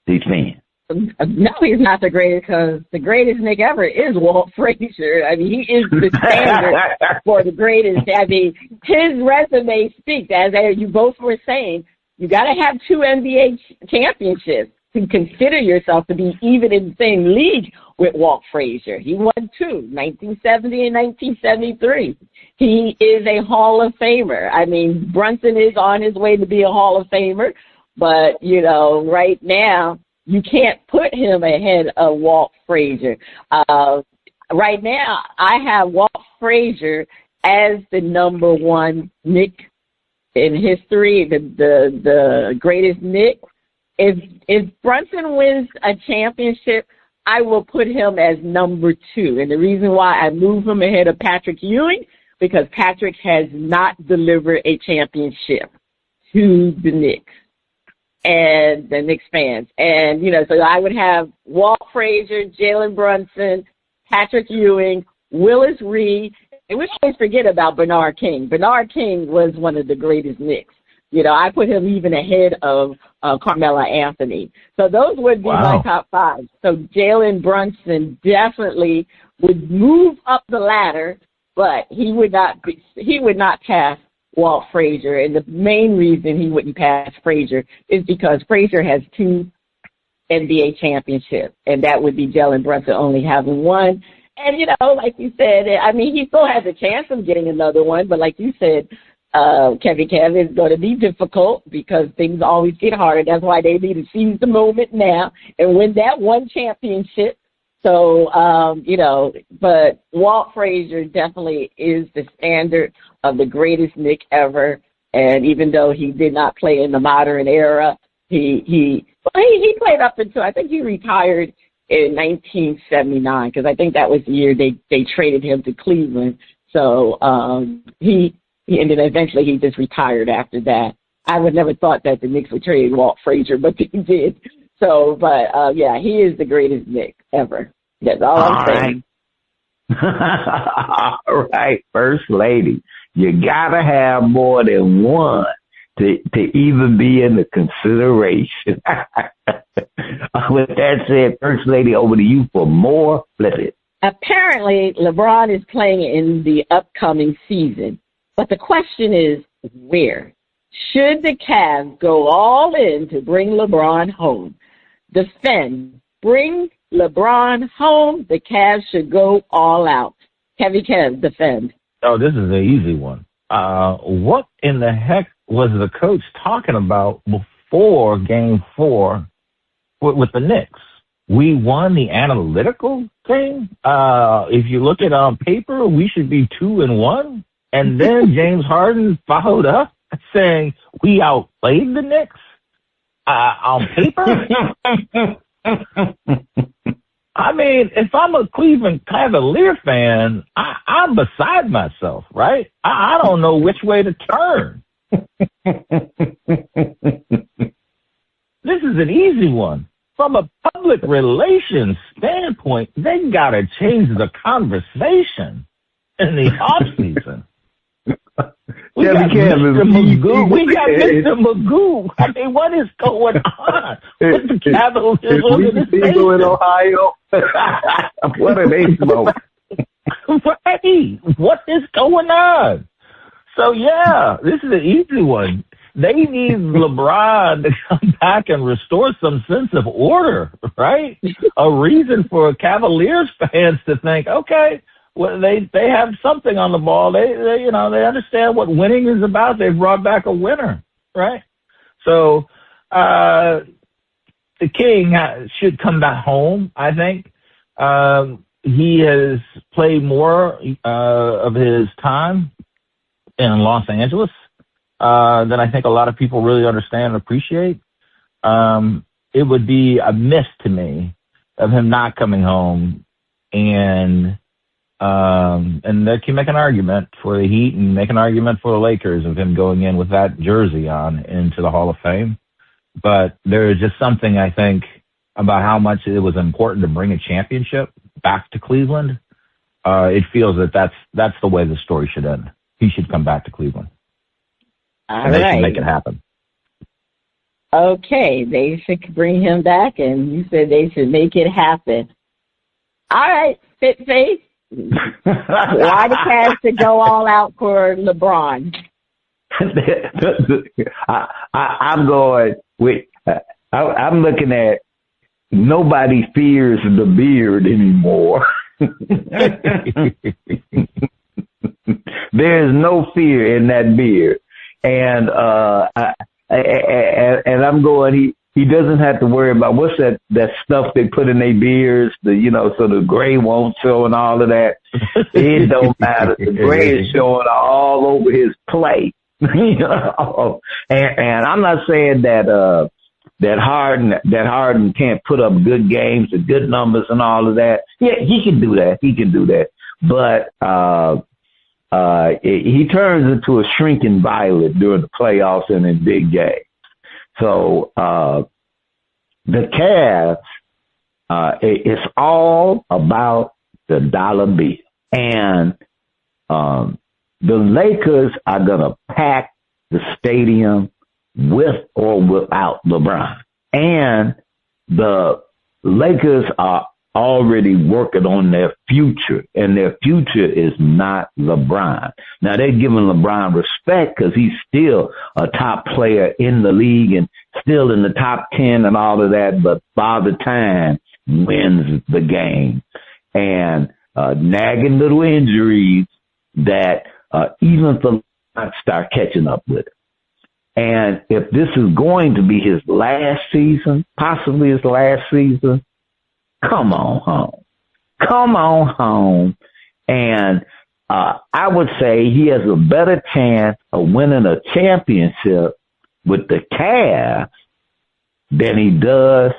Defend. No, he's not the greatest, because the greatest Knick ever is Walt Frazier. I mean, he is the standard for the greatest. I mean, his resume speaks, as you both were saying. You got to have 2 NBA championships to consider yourself to be even in the same league with Walt Frazier. He won 2, 1970 and 1973. He is a Hall of Famer. I mean, Brunson is on his way to be a Hall of Famer, but, right now, you can't put him ahead of Walt Frazier. Right now, I have Walt Frazier as the number 1 Knick in history, the greatest Knick. If Brunson wins a championship, I will put him as number 2. And the reason why I move him ahead of Patrick Ewing, because Patrick has not delivered a championship to the Knicks and the Knicks fans. And, so I would have Walt Frazier, Jalen Brunson, Patrick Ewing, Willis Reed. And we always forget about Bernard King. Bernard King was one of the greatest Knicks. I put him even ahead of Carmelo Anthony. So those would be my top 5. So Jalen Brunson definitely would move up the ladder, but he would not pass Walt Frazier. And the main reason he wouldn't pass Frazier is because Frazier has 2 NBA championships, and that would be Jalen Brunson only having 1. And, like you said, I mean, he still has a chance of getting another one, but like you said, Kevvy Kev, is going to be difficult because things always get harder. That's why they need to seize the moment now and win that 1 championship. So, but Walt Frazier definitely is the standard of the greatest Knick ever. And even though he did not play in the modern era, he played up until, I think he retired in 1979, because I think that was the year they traded him to Cleveland. So and then eventually he just retired after that. I would never thought that the Knicks would trade Walt Frazier, but they did. So, but yeah, he is the greatest Knick ever. That's all I'm saying. All right, First Lady. You gotta have more than one to even be in the consideration. With that said, First Lady, over to you for more. Flip it. Apparently, LeBron is playing in the upcoming season, but the question is where? Should the Cavs go all in to bring LeBron home? Defend. Bring LeBron home. The Cavs should go all out. Kevvy Kev, defend. Oh, this is an easy one. What in the heck was the coach talking about before Game 4 with the Knicks? We won the analytical thing. If you look at it on paper, we should be 2-1. And then James Harden followed up saying we outplayed the Knicks on paper. I mean, if I'm a Cleveland Cavalier fan, I'm beside myself, right? I don't know which way to turn. This is an easy one. From a public relations standpoint, they got to change the conversation in the offseason. We got Mr. Magoo. We got Mr. Magoo. I mean, what is going on with the Cavaliers organization? In Ohio? What are they smoking? Right. What is going on? So, yeah, this is an easy one. They need LeBron to come back and restore some sense of order, right? A reason for Cavaliers fans to think, okay, well, they have something on the ball. They understand what winning is about. They've brought back a winner, right? So the King should come back home, I think. He has played more of his time in Los Angeles than I think a lot of people really understand and appreciate. It would be a miss to me of him not coming home, and they can make an argument for the Heat and make an argument for the Lakers of him going in with that jersey on into the Hall of Fame. But there is just something, I think, about how much it was important to bring a championship back to Cleveland. It feels that's the way the story should end. He should come back to Cleveland. All and right. They should make it happen. Okay, they should bring him back, and you said they should make it happen. All right, Spitface. Why the Cavs to go all out for LeBron? I'm going with. I'm looking at nobody fears the beard anymore. There is no fear in that beard, and I'm going. He doesn't have to worry about what's that stuff they put in their beards, so the gray won't show and all of that. It don't matter. The gray is showing all over his plate. And I'm not saying that Harden can't put up good games and good numbers and all of that. Yeah, he can do that. But he turns into a shrinking violet during the playoffs and in big games. So the Cavs, it's all about the dollar bill. And the Lakers are going to pack the stadium with or without LeBron. And the Lakers are already working on their future, and their future is not LeBron. Now, they're giving LeBron respect because he's still a top player in the league and still in the top 10 and all of that, but Father Time wins the game. And nagging little injuries that even the Lions start catching up with it. And if this is going to be his last season, possibly his last season, come on home. And I would say he has a better chance of winning a championship with the Cavs than he does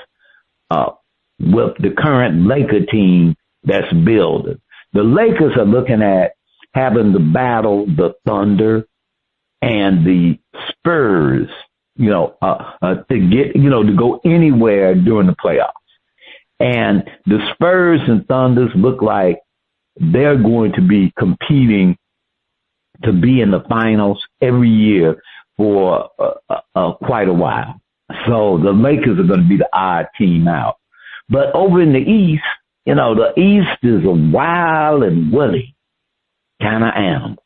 with the current Laker team that's building. The Lakers are looking at having to battle the Thunder and the Spurs, to get, to go anywhere during the playoffs. And the Spurs and Thunders look like they're going to be competing to be in the finals every year for quite a while. So the Lakers are going to be the odd team out. But over in the East, the East is a wild and woolly kind of animal.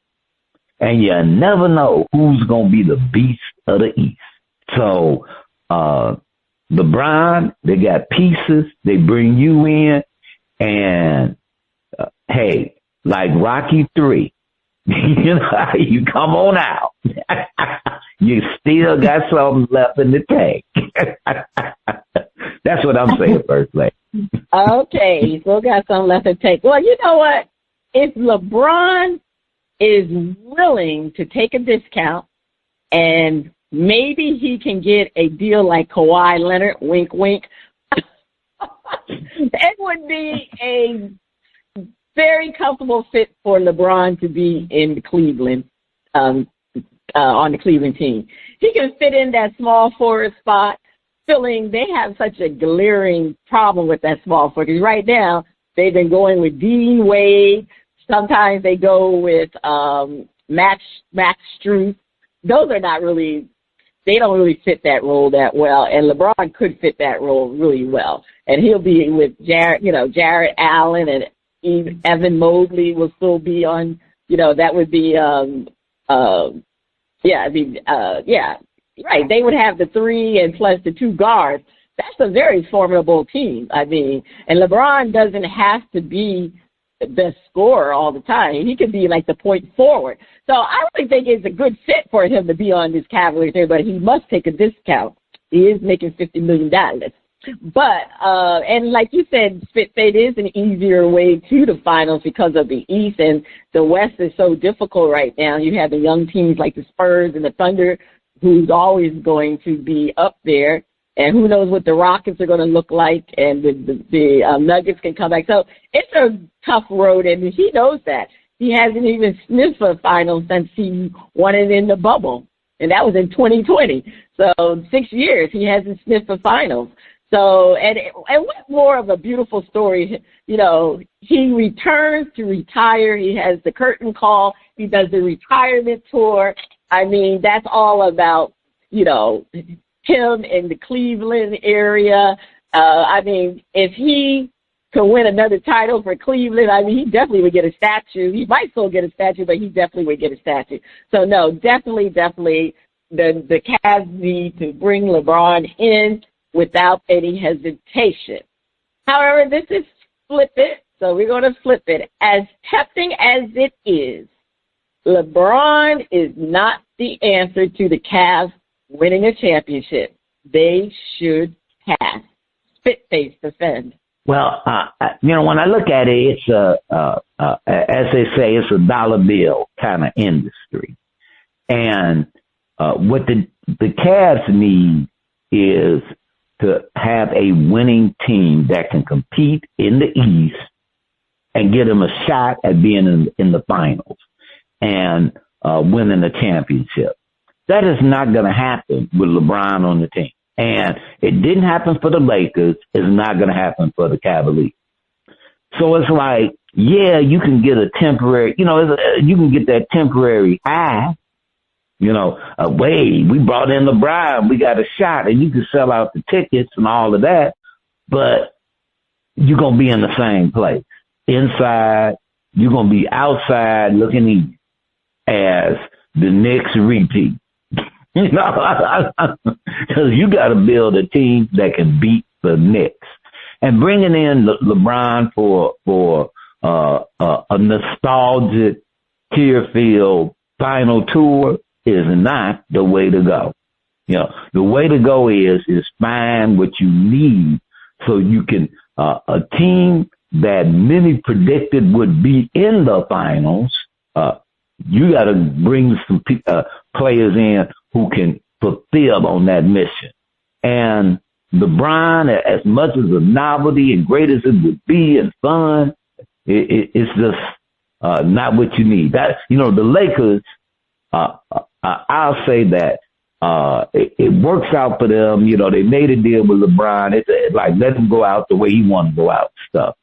And you never know who's going to be the beast of the East. So, LeBron, they got pieces. They bring you in. And, hey, like Rocky 3, you come on out. You still got something left in the tank. That's what I'm saying, First Lady. Okay, you still got something left in the tank. Well, you know what? If LeBron is willing to take a discount and maybe he can get a deal like Kawhi Leonard, wink, wink, it would be a very comfortable fit for LeBron to be in Cleveland, on the Cleveland team. He can fit in that small forward spot, they have such a glaring problem with that small forward. Because right now, they've been going with Dean Wade. Sometimes they go with Max Strus. Those are not really, they don't really fit that role that well. And LeBron could fit that role really well. And he'll be with Jarrett Allen, and Evan Mobley will still be on, that would be, right. They would have the 3 and plus the 2 guards. That's a very formidable team. And LeBron doesn't have to be the scorer all the time. He could be like the point forward. So I really think it's a good fit for him to be on this Cavaliers team, but he must take a discount. He is making $50 million. But, and like you said, Spitface is an easier way to the finals because of the East, and the West is so difficult right now. You have the young teams like the Spurs and the Thunder, who's always going to be up there, and who knows what the Rockets are going to look like, and the Nuggets can come back. So it's a tough road, and he knows that. He hasn't even sniffed a final since he won it in the bubble, and that was in 2020. So 6 years he hasn't sniffed a finals. So, and what's more of a beautiful story, he returns to retire. He has the curtain call. He does the retirement tour. That's all about, him in the Cleveland area. If he could win another title for Cleveland, he definitely would get a statue. He might still get a statue, but he definitely would get a statue. So, no, definitely, the Cavs need to bring LeBron in without any hesitation. However, this is flip it, so we're going to flip it. As tempting as it is, LeBron is not the answer to the Cavs winning a championship. They should pass. Spitface defend. Well, when I look at it, it's as they say, it's a dollar bill kind of industry. And what the Cavs need is to have a winning team that can compete in the East and get them a shot at being in the finals and winning the championship. That is not going to happen with LeBron on the team. And it didn't happen for the Lakers. It's not going to happen for the Cavaliers. So it's like, yeah, you can get a temporary, you can get that temporary high. We brought in LeBron, we got a shot, and you can sell out the tickets and all of that, but you're going to be in the same place. Inside, you're going to be outside looking east as the Knicks repeat. Because you got to build a team that can beat the Knicks. And bringing in LeBron for a nostalgic tear-filled final tour is not the way to go. The way to go is find what you need so you can, a team that many predicted would be in the finals you got to bring some players in who can fulfill on that mission. And LeBron, as much as a novelty and great as it would be and fun, it's just not what you need. That, the Lakers, I'll say that it works out for them. They made a deal with LeBron. It's like, let him go out the way he wants to go out and stuff.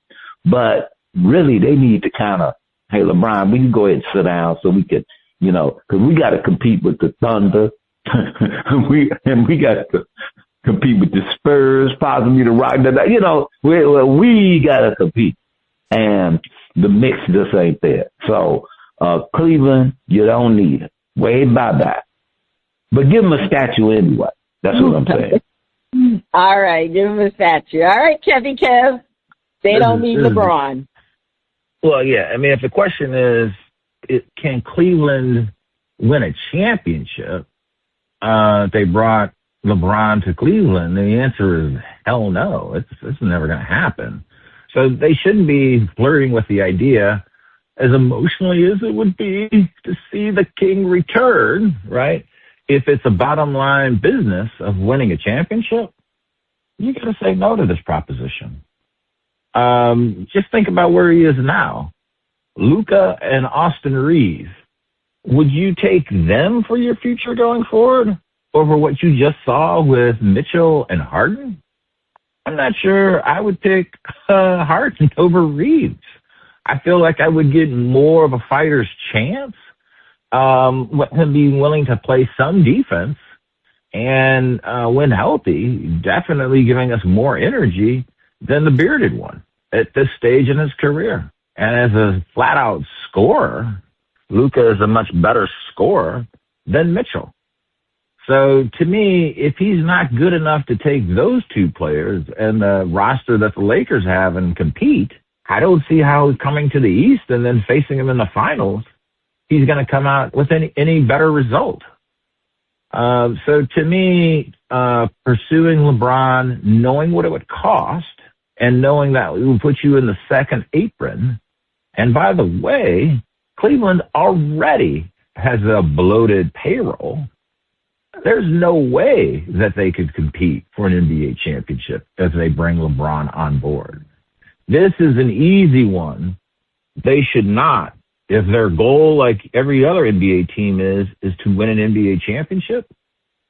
But really, they need to kind of, hey, LeBron, we can go ahead and sit down so we can, because we got to compete with the Thunder. we got to compete with the Spurs, possibly the Rock. We got to compete. And the mix just ain't there. So, Cleveland, you don't need it. Wade bye-bye. But give him a statue anyway. That's what I'm saying. All right, give him a statue. All right, Kevvy Kev. They don't need LeBron. Well, yeah. I mean, if the question is, can Cleveland win a championship? They brought LeBron to Cleveland. The answer is hell no. It's never going to happen. So they shouldn't be flirting with the idea, as emotionally as it would be to see the king return, right? If it's a bottom line business of winning a championship, you got to say no to this proposition. Just think about where he is now. Luka and Austin Reeves. Would you take them for your future going forward over what you just saw with Mitchell and Harden? I'm not sure I would pick Harden over Reeves. I feel like I would get more of a fighter's chance with him being willing to play some defense and when healthy, definitely giving us more energy than the bearded one at this stage in his career. And as a flat-out scorer, Luka is a much better scorer than Mitchell. So to me, if he's not good enough to take those two players and the roster that the Lakers have and compete, I don't see how coming to the East and then facing them in the finals, he's going to come out with any better result. So to me, pursuing LeBron, knowing what it would cost and knowing that it will put you in the second apron. And by the way, Cleveland already has a bloated payroll. There's no way that they could compete for an NBA championship if they bring LeBron on board. This is an easy one. They should not. If their goal, like every other NBA team is to win an NBA championship,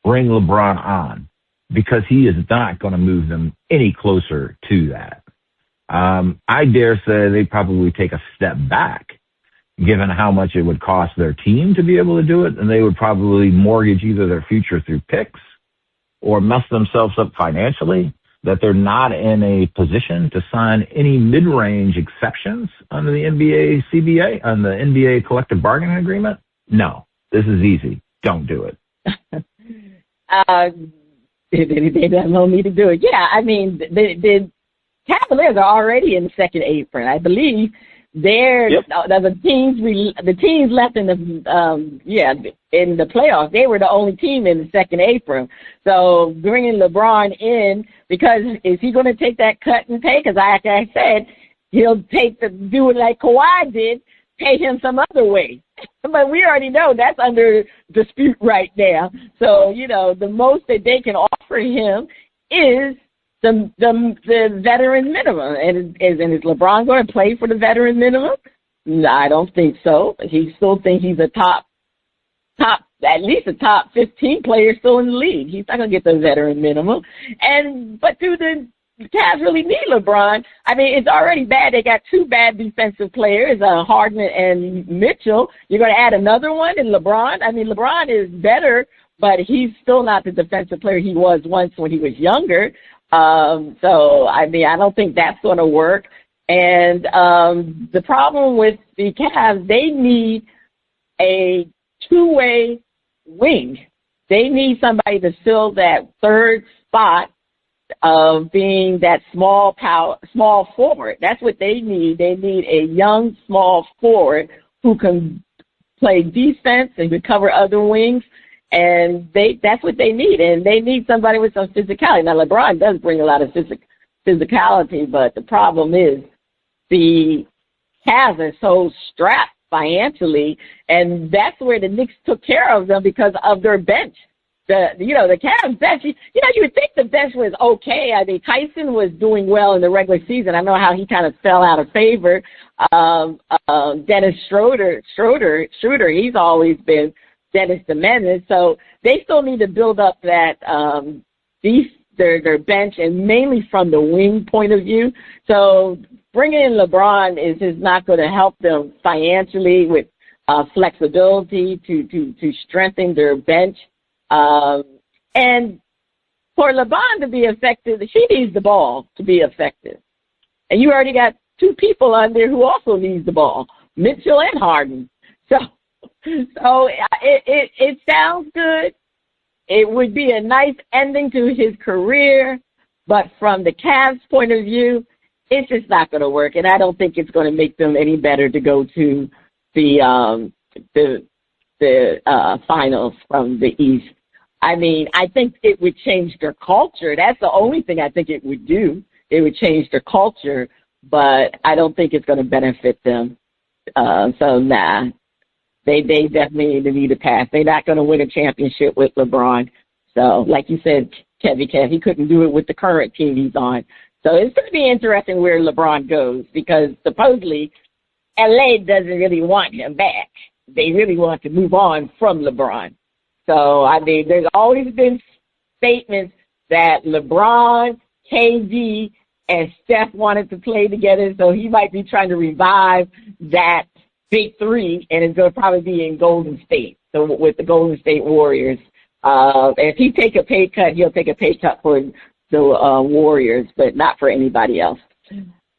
bring LeBron on, because he is not going to move them any closer to that. I dare say they probably take a step back, given how much it would cost their team to be able to do it, and they would probably mortgage either their future through picks or mess themselves up financially, that they're not in a position to sign any mid-range exceptions under the NBA CBA, on the NBA collective bargaining agreement. No, this is easy. Don't do it. They don't want me to do it. Yeah, I mean, the Cavaliers are already in the second apron. I believe the teams left in the playoffs. They were the only team in the second apron. So bringing LeBron in, because is he going to take that cut and pay? Because like I said, he'll do it like Kawhi did, pay him some other way. But we already know that's under dispute right now. So, the most that they can offer him is the veteran minimum. And is LeBron going to play for the veteran minimum? No, I don't think so. He still thinks he's a top, at least a top 15 player still in the league. He's not going to get the veteran minimum. But do the Cavs really need LeBron? I mean, it's already bad. They got two bad defensive players, Harden and Mitchell. You're going to add another one in LeBron? I mean, LeBron is better, but he's still not the defensive player he was once when he was younger. So, I mean, I don't think that's going to work. And the problem with the Cavs, they need a two-way wing. They need somebody to fill that third spot of being that small forward. That's what they need. They need a young, small forward who can play defense and can cover other wings. And that's what they need. And they need somebody with some physicality. Now, LeBron does bring a lot of physicality, but the problem is the Cavs are so strapped financially, and that's where the Knicks took care of them because of their bench. The Cavs bench, you would think the bench was okay. I mean, Tyson was doing well in the regular season. I know how he kind of fell out of favor. Dennis Schroeder, he's always been Dennis the Menace. So they still need to build up that their bench, and mainly from the wing point of view. So bringing in LeBron is not going to help them financially with flexibility to strengthen their bench. And for LeBron to be effective, he needs the ball to be effective. And you already got two people on there who also needs the ball, Mitchell and Harden. So it sounds good. It would be a nice ending to his career, but from the Cavs' point of view, it's just not going to work, and I don't think it's going to make them any better to go to the finals from the East. I mean, I think it would change their culture. That's the only thing I think it would do. It would change their culture, but I don't think it's going to benefit them. So, nah. They definitely need to pass. They're not going to win a championship with LeBron. So, like you said, Kevvy Kev, he couldn't do it with the current team he's on. So it's going to be interesting where LeBron goes because supposedly LA doesn't really want him back. They really want to move on from LeBron. So, I mean, there's always been statements that LeBron, KD, and Steph wanted to play together, so he might be trying to revive that big three, and it's going to probably be in Golden State, so with the Golden State Warriors. If he take a pay cut, he'll take a pay cut for the Warriors, but not for anybody else.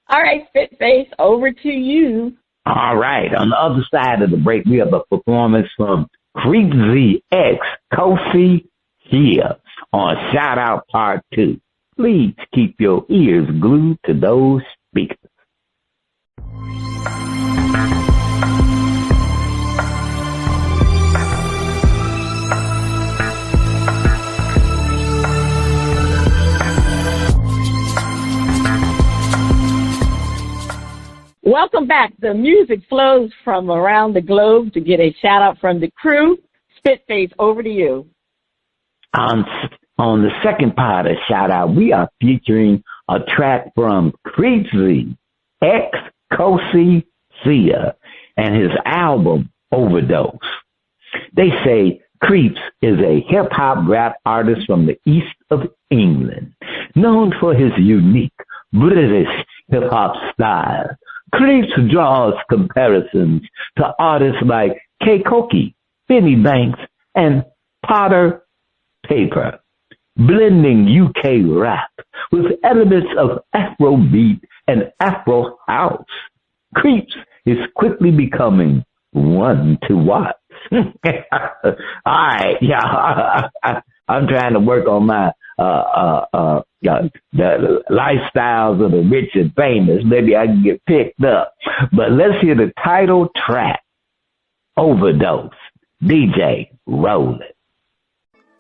All right, Spitface, over to you. All right, on the other side of the break, we have a performance from Creepzz X Kosi Sia on Shout Out Part 2. Please keep your ears glued to those speakers. Welcome back. The music flows from around the globe to get a shout out from the crew. Spitface, over to you. On the second part of shout out, we are featuring a track from Creepzz X Kosi Sia and his album Overdose. They say Creepzz is a hip-hop rap artist from the east of England, known for his unique British hip-hop style. Creepzz draws comparisons to artists like K. Koki, Benny Banks, and Potter Paper, blending UK rap with elements of Afrobeat and Afro house. Creepzz is quickly becoming one to watch. All right, yeah, I'm trying to work on my the lifestyles of the rich and famous. Maybe I can get picked up. But let's hear the title track, Overdose. DJ, roll it.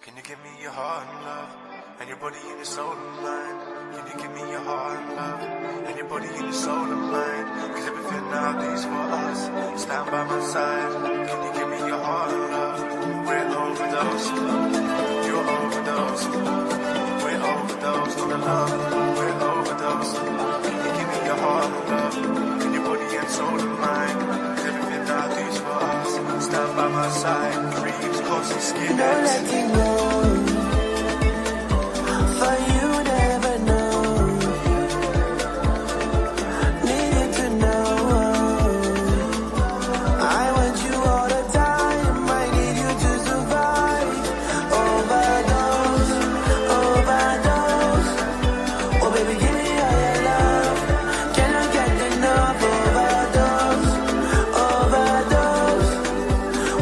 Can you give me your heart and love, and your body and your soul and mind? Can you give me your heart and love, and your body and your soul and mind? Cause everything now is for us, stand by my side. Can you give me your heart and love? We're overdosed, you're overdosed. We're overdosed on the love, we're overdosed. Can you give me your heart and love, and your body and soul and mind? Cause everything now is for us, stand by my side. Creepzz X Kosi Sia. No letting go. For you never know. Needing to know. I want you all the time. I need you to survive. Overdose, overdose. Oh baby, give me all your love. Cannot get enough. Overdose, overdose.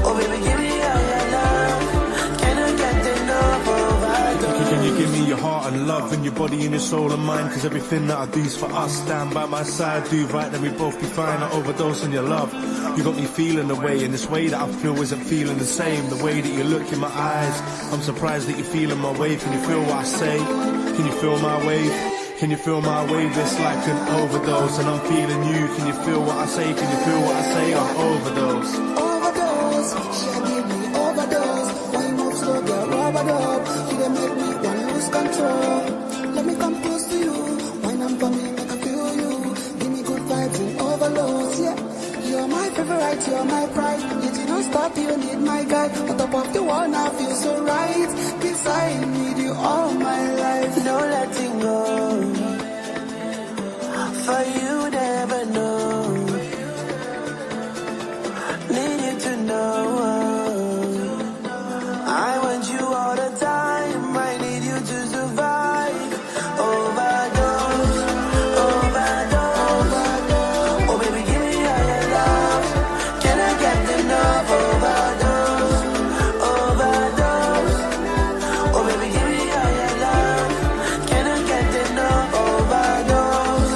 Oh baby, give me all your love. Cannot get enough. Overdose. Can you give me your heart and love and your body and your soul and mind? Cause everything that I do's for us, stand by my side. Do right, then we both be fine. I overdose on your love. You got me feeling the way, and this way that I feel isn't feeling the same. The way that you look in my eyes, I'm surprised that you're feeling my wave. Can you feel what I say? Can you feel my wave? Can you feel my wave? It's like an overdose, and I'm feeling you. Can you feel what I say? Can you feel what I say? I'm overdose. Overdose, she give me overdose. Why you move slow, girl, rub it up. You done make me wanna lose control. Let me come close to you. When I'm coming, make I feel you. Give me good vibes and overloads, yeah. You're my favorite, you're my pride. Yet you don't stop, you need my guide. On top of the wall, now feel so right. Beside me, you all my life. No letting go. For you never know. Need you to know. I want you all the time. I need you to survive. Overdose, overdose. Oh baby, give me all your love. Can I get enough? Overdose, overdose. Oh baby, give me all your love. Can I get enough? Overdose,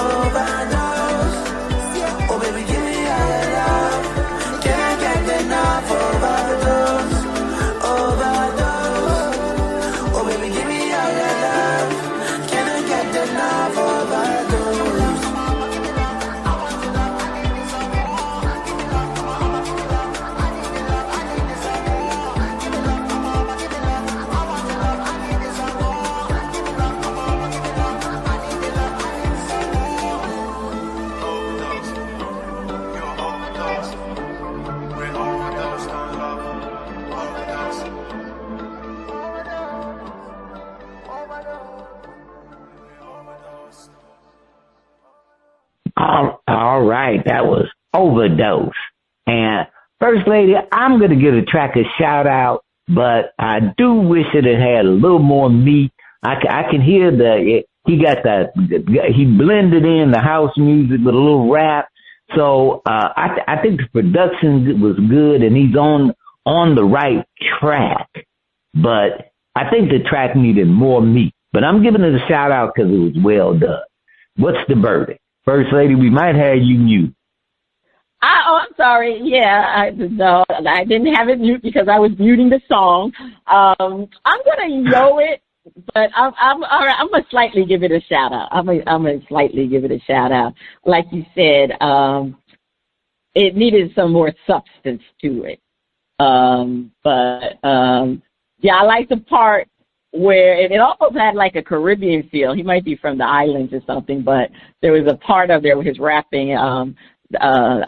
overdose. Oh baby, give me all your love. Can I get enough? Overdose, overdose. Oh baby, give me all your love. Can I get enough? Overdose. Overdose. You're overdose. We're overdosed on love. Overdose. We're overdosed. All right, that was Overdose. And First Lady, I'm going to give the track a shout out, but I do wish it had a little more meat. I can hear he blended in the house music with a little rap. So I think the production was good, and he's on the right track. But I think the track needed more meat. But I'm giving it a shout out because it was well done. What's the verdict? First Lady, we might have you mute. I'm sorry. Yeah, I didn't have it mute because I was muting the song. I'm gonna yo it, but I'm gonna slightly give it a shout out. I'm gonna slightly give it a shout out. Like you said, it needed some more substance to it. Yeah, I like the part where it almost had like a Caribbean feel. He might be from the islands or something, but there was a part of there with his rapping. I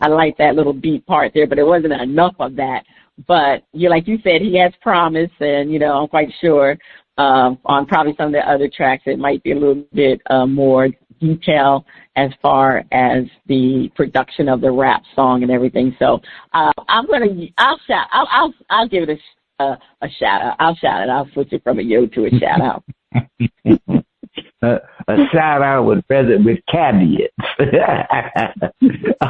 like that little beat part there, but it wasn't enough of that. But like you said, he has promise, and I'm quite sure on probably some of the other tracks it might be a little bit more detail as far as the production of the rap song and everything. So I'll give it a shout out. I'll shout it. I'll switch it from a yo to a shout out. A shout out with caveats.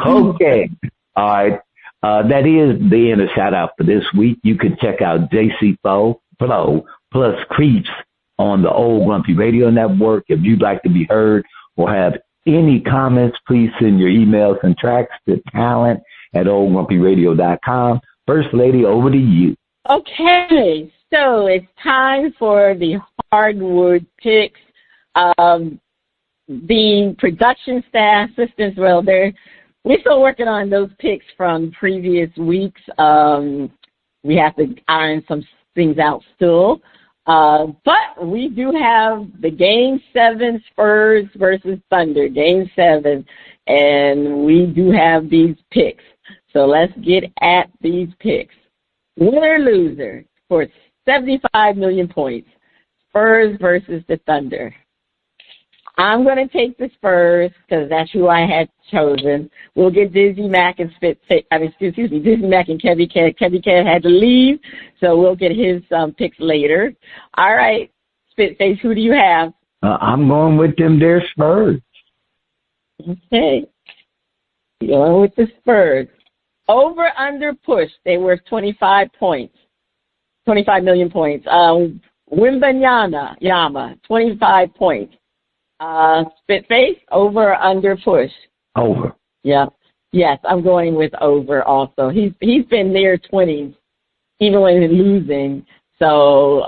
Okay. All right. That is the end of shout out for this week. You can check out JC Flow plus Creepzz on the Old Grumpy Radio Network. If you'd like to be heard or have any comments, please send your emails and tracks to talent@oldgrumpyradio.com. First Lady, over to you. Okay, so it's time for the hardwood picks. The production staff, assistants, well, we're still working on those picks from previous weeks. We have to iron some things out still. But we do have the Game 7 Spurs versus Thunder, Game 7, and we do have these picks. So let's get at these picks. Winner, loser for 75 million points, Spurs versus the Thunder. I'm going to take the Spurs because that's who I had chosen. We'll get DizzieMac and DizzieMac and Kevvy Kev. Kevvy Kev had to leave, so we'll get his picks later. All right, Spitface, who do you have? I'm going with them there Spurs. Okay. Going with the Spurs. Over, under, push. They were 25 points. 25 million points. Yama, 25 points. Spitface, over, under, push. Over. Yeah. Yes, I'm going with over also. He's been near 20s, even when he's losing. So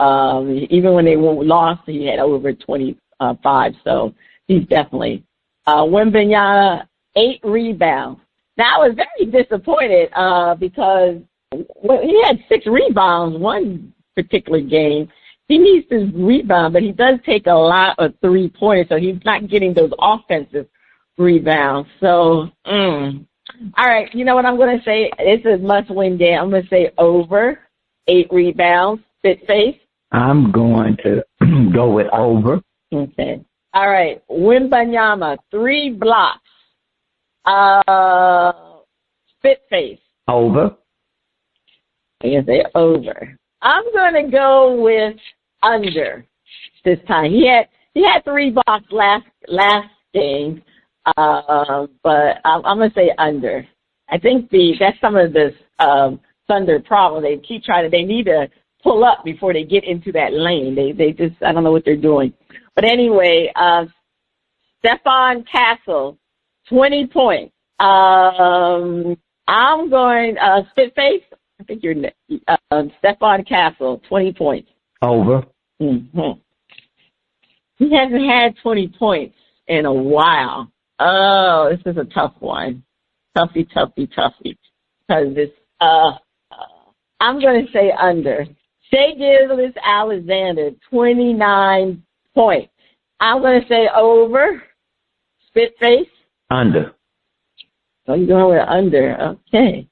even when they lost, he had over 20 5, so he's definitely. Wembanyama, 8 rebounds. Now, I was very disappointed because he had 6 rebounds one particular game. He needs to rebound, but he does take a lot of 3-pointers, so he's not getting those offensive rebounds. So, all right, you know what I'm going to say? It's a must-win game. I'm going to say over 8 rebounds. Spitface? I'm going to go with over. Okay. All right. Wembanyama, 3 blocks. Spitface? Over. I'm going to say over. I'm going to go with under this time. He had 3 blocks last game, but I'm going to say under. I think that's some of this Thunder problem. They need to pull up before they get into that lane. They just, I don't know what they're doing. But anyway, Stephon Castle, 20 points. I'm going, Spitface, I think you're Stephon Castle, 20 points. Over. Mm-hmm. He hasn't had 20 points in a while. Oh, this is a tough one. Toughy. Because this, I'm going to say under. Shai Gilgeous-Alexander, 29 points. I'm going to say over. Spitface? Under. Oh, you're going with under. Okay.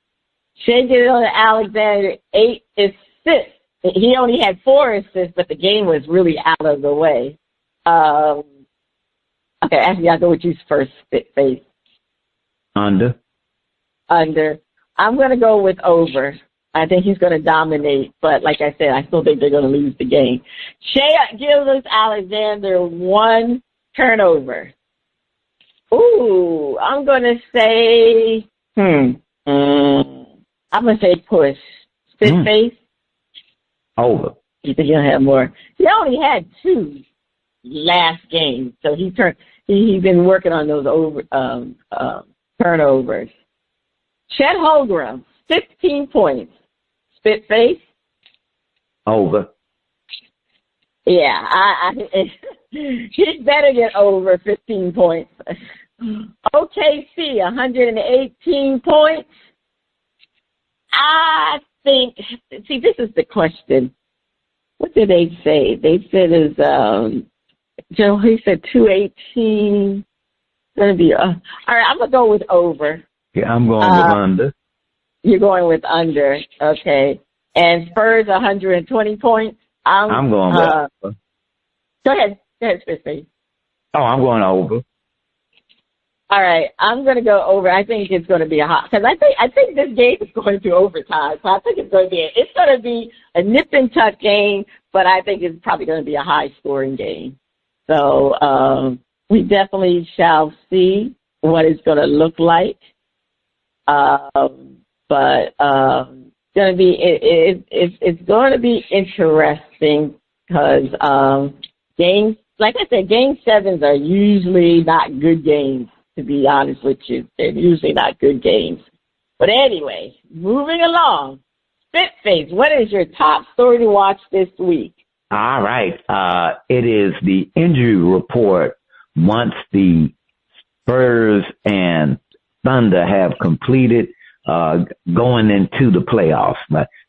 Shai Gilgeous-Alexander, 8 assists. He only had 4 assists, but the game was really out of the way. Okay, actually, I'll go with you first, Spitface. Under. Under. I'm going to go with over. I think he's going to dominate, but like I said, I still think they're going to lose the game. Shai Gilgeous-Alexander, 1 turnover. Ooh, I'm going to say, I'm going to say push. Spitface? Over. You think he'll have more? He only had 2 last game, so he's been working on those turnovers. Chet Holmgren, 15 points. Spitface? Over. Yeah, he better get over 15 points. OKC, 118 points. I think, see, this is the question. What did they say? They said Joe, he said 218. Going to be, all right, I'm going to go with over. Yeah, I'm going with under. You're going with under, okay. And Spurs, 120 points. I'm going with over. Go ahead, Spitface. Oh, I'm going over. All right, I'm going to go over. I think it's going to be because I think this game is going to overtime. So I think it's going to be a nip and tuck game, but I think it's probably going to be a high scoring game. So we definitely shall see what it's going to look like. But going to be it's going to be interesting because games, like I said, game 7s are usually not good games. To be honest with you, they're usually not good games. But anyway, moving along. Spitface, what is your top story to watch this week? All right. It is the injury report once the Spurs and Thunder have completed going into the playoffs.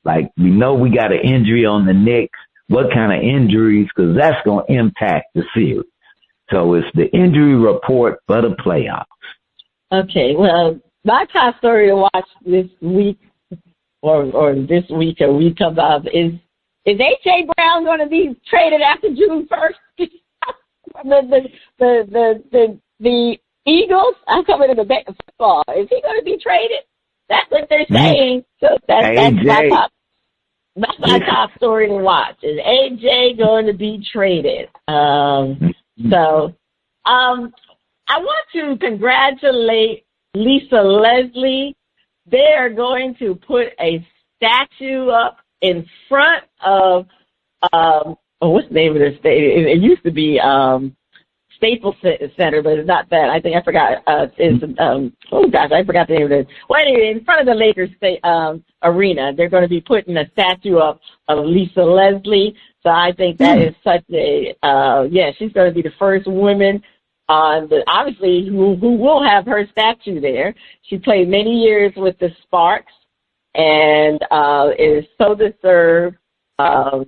Like we know we got an injury on the Knicks. What kind of injuries? Because that's going to impact the series. So it's the injury report for the playoffs. Okay, well, my top story to watch this week or this week or week above is A.J. Brown going to be traded after June 1st? the Eagles, I'm coming to the football. Is he going to be traded? That's what they're saying. So that's my top story to watch. Is A.J. going to be traded? So, I want to congratulate Lisa Leslie. They are going to put a statue up in front of, what's the name of this stadium? It used to be, Staples Center, but it's not that. I forgot, I forgot the name of it. Well, anyway, in front of the Lakers arena, they're going to be putting a statue up of Lisa Leslie. So I think that is such a, she's going to be the first woman on the, obviously, who will have her statue there. She played many years with the Sparks, and it is so deserved.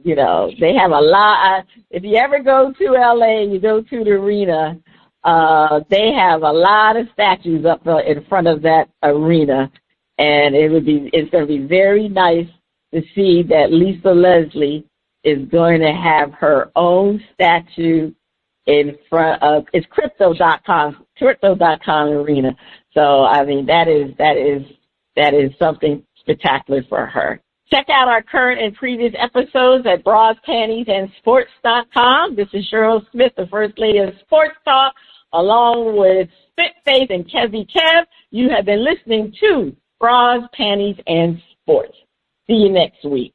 You know, they have a lot. If you ever go to LA, you go to the arena, they have a lot of statues up in front of that arena, and it's going to be very nice to see that Lisa Leslie is going to have her own statue in front of, it's crypto.com arena. So I mean that is something spectacular for her. Check out our current and previous episodes at Bras, Panties and Sports.com. This is Cheryl Smith, the First Lady of Sports Talk, along with Spitface and Kevvy Kev. You have been listening to Bras, Panties and Sports. See you next week.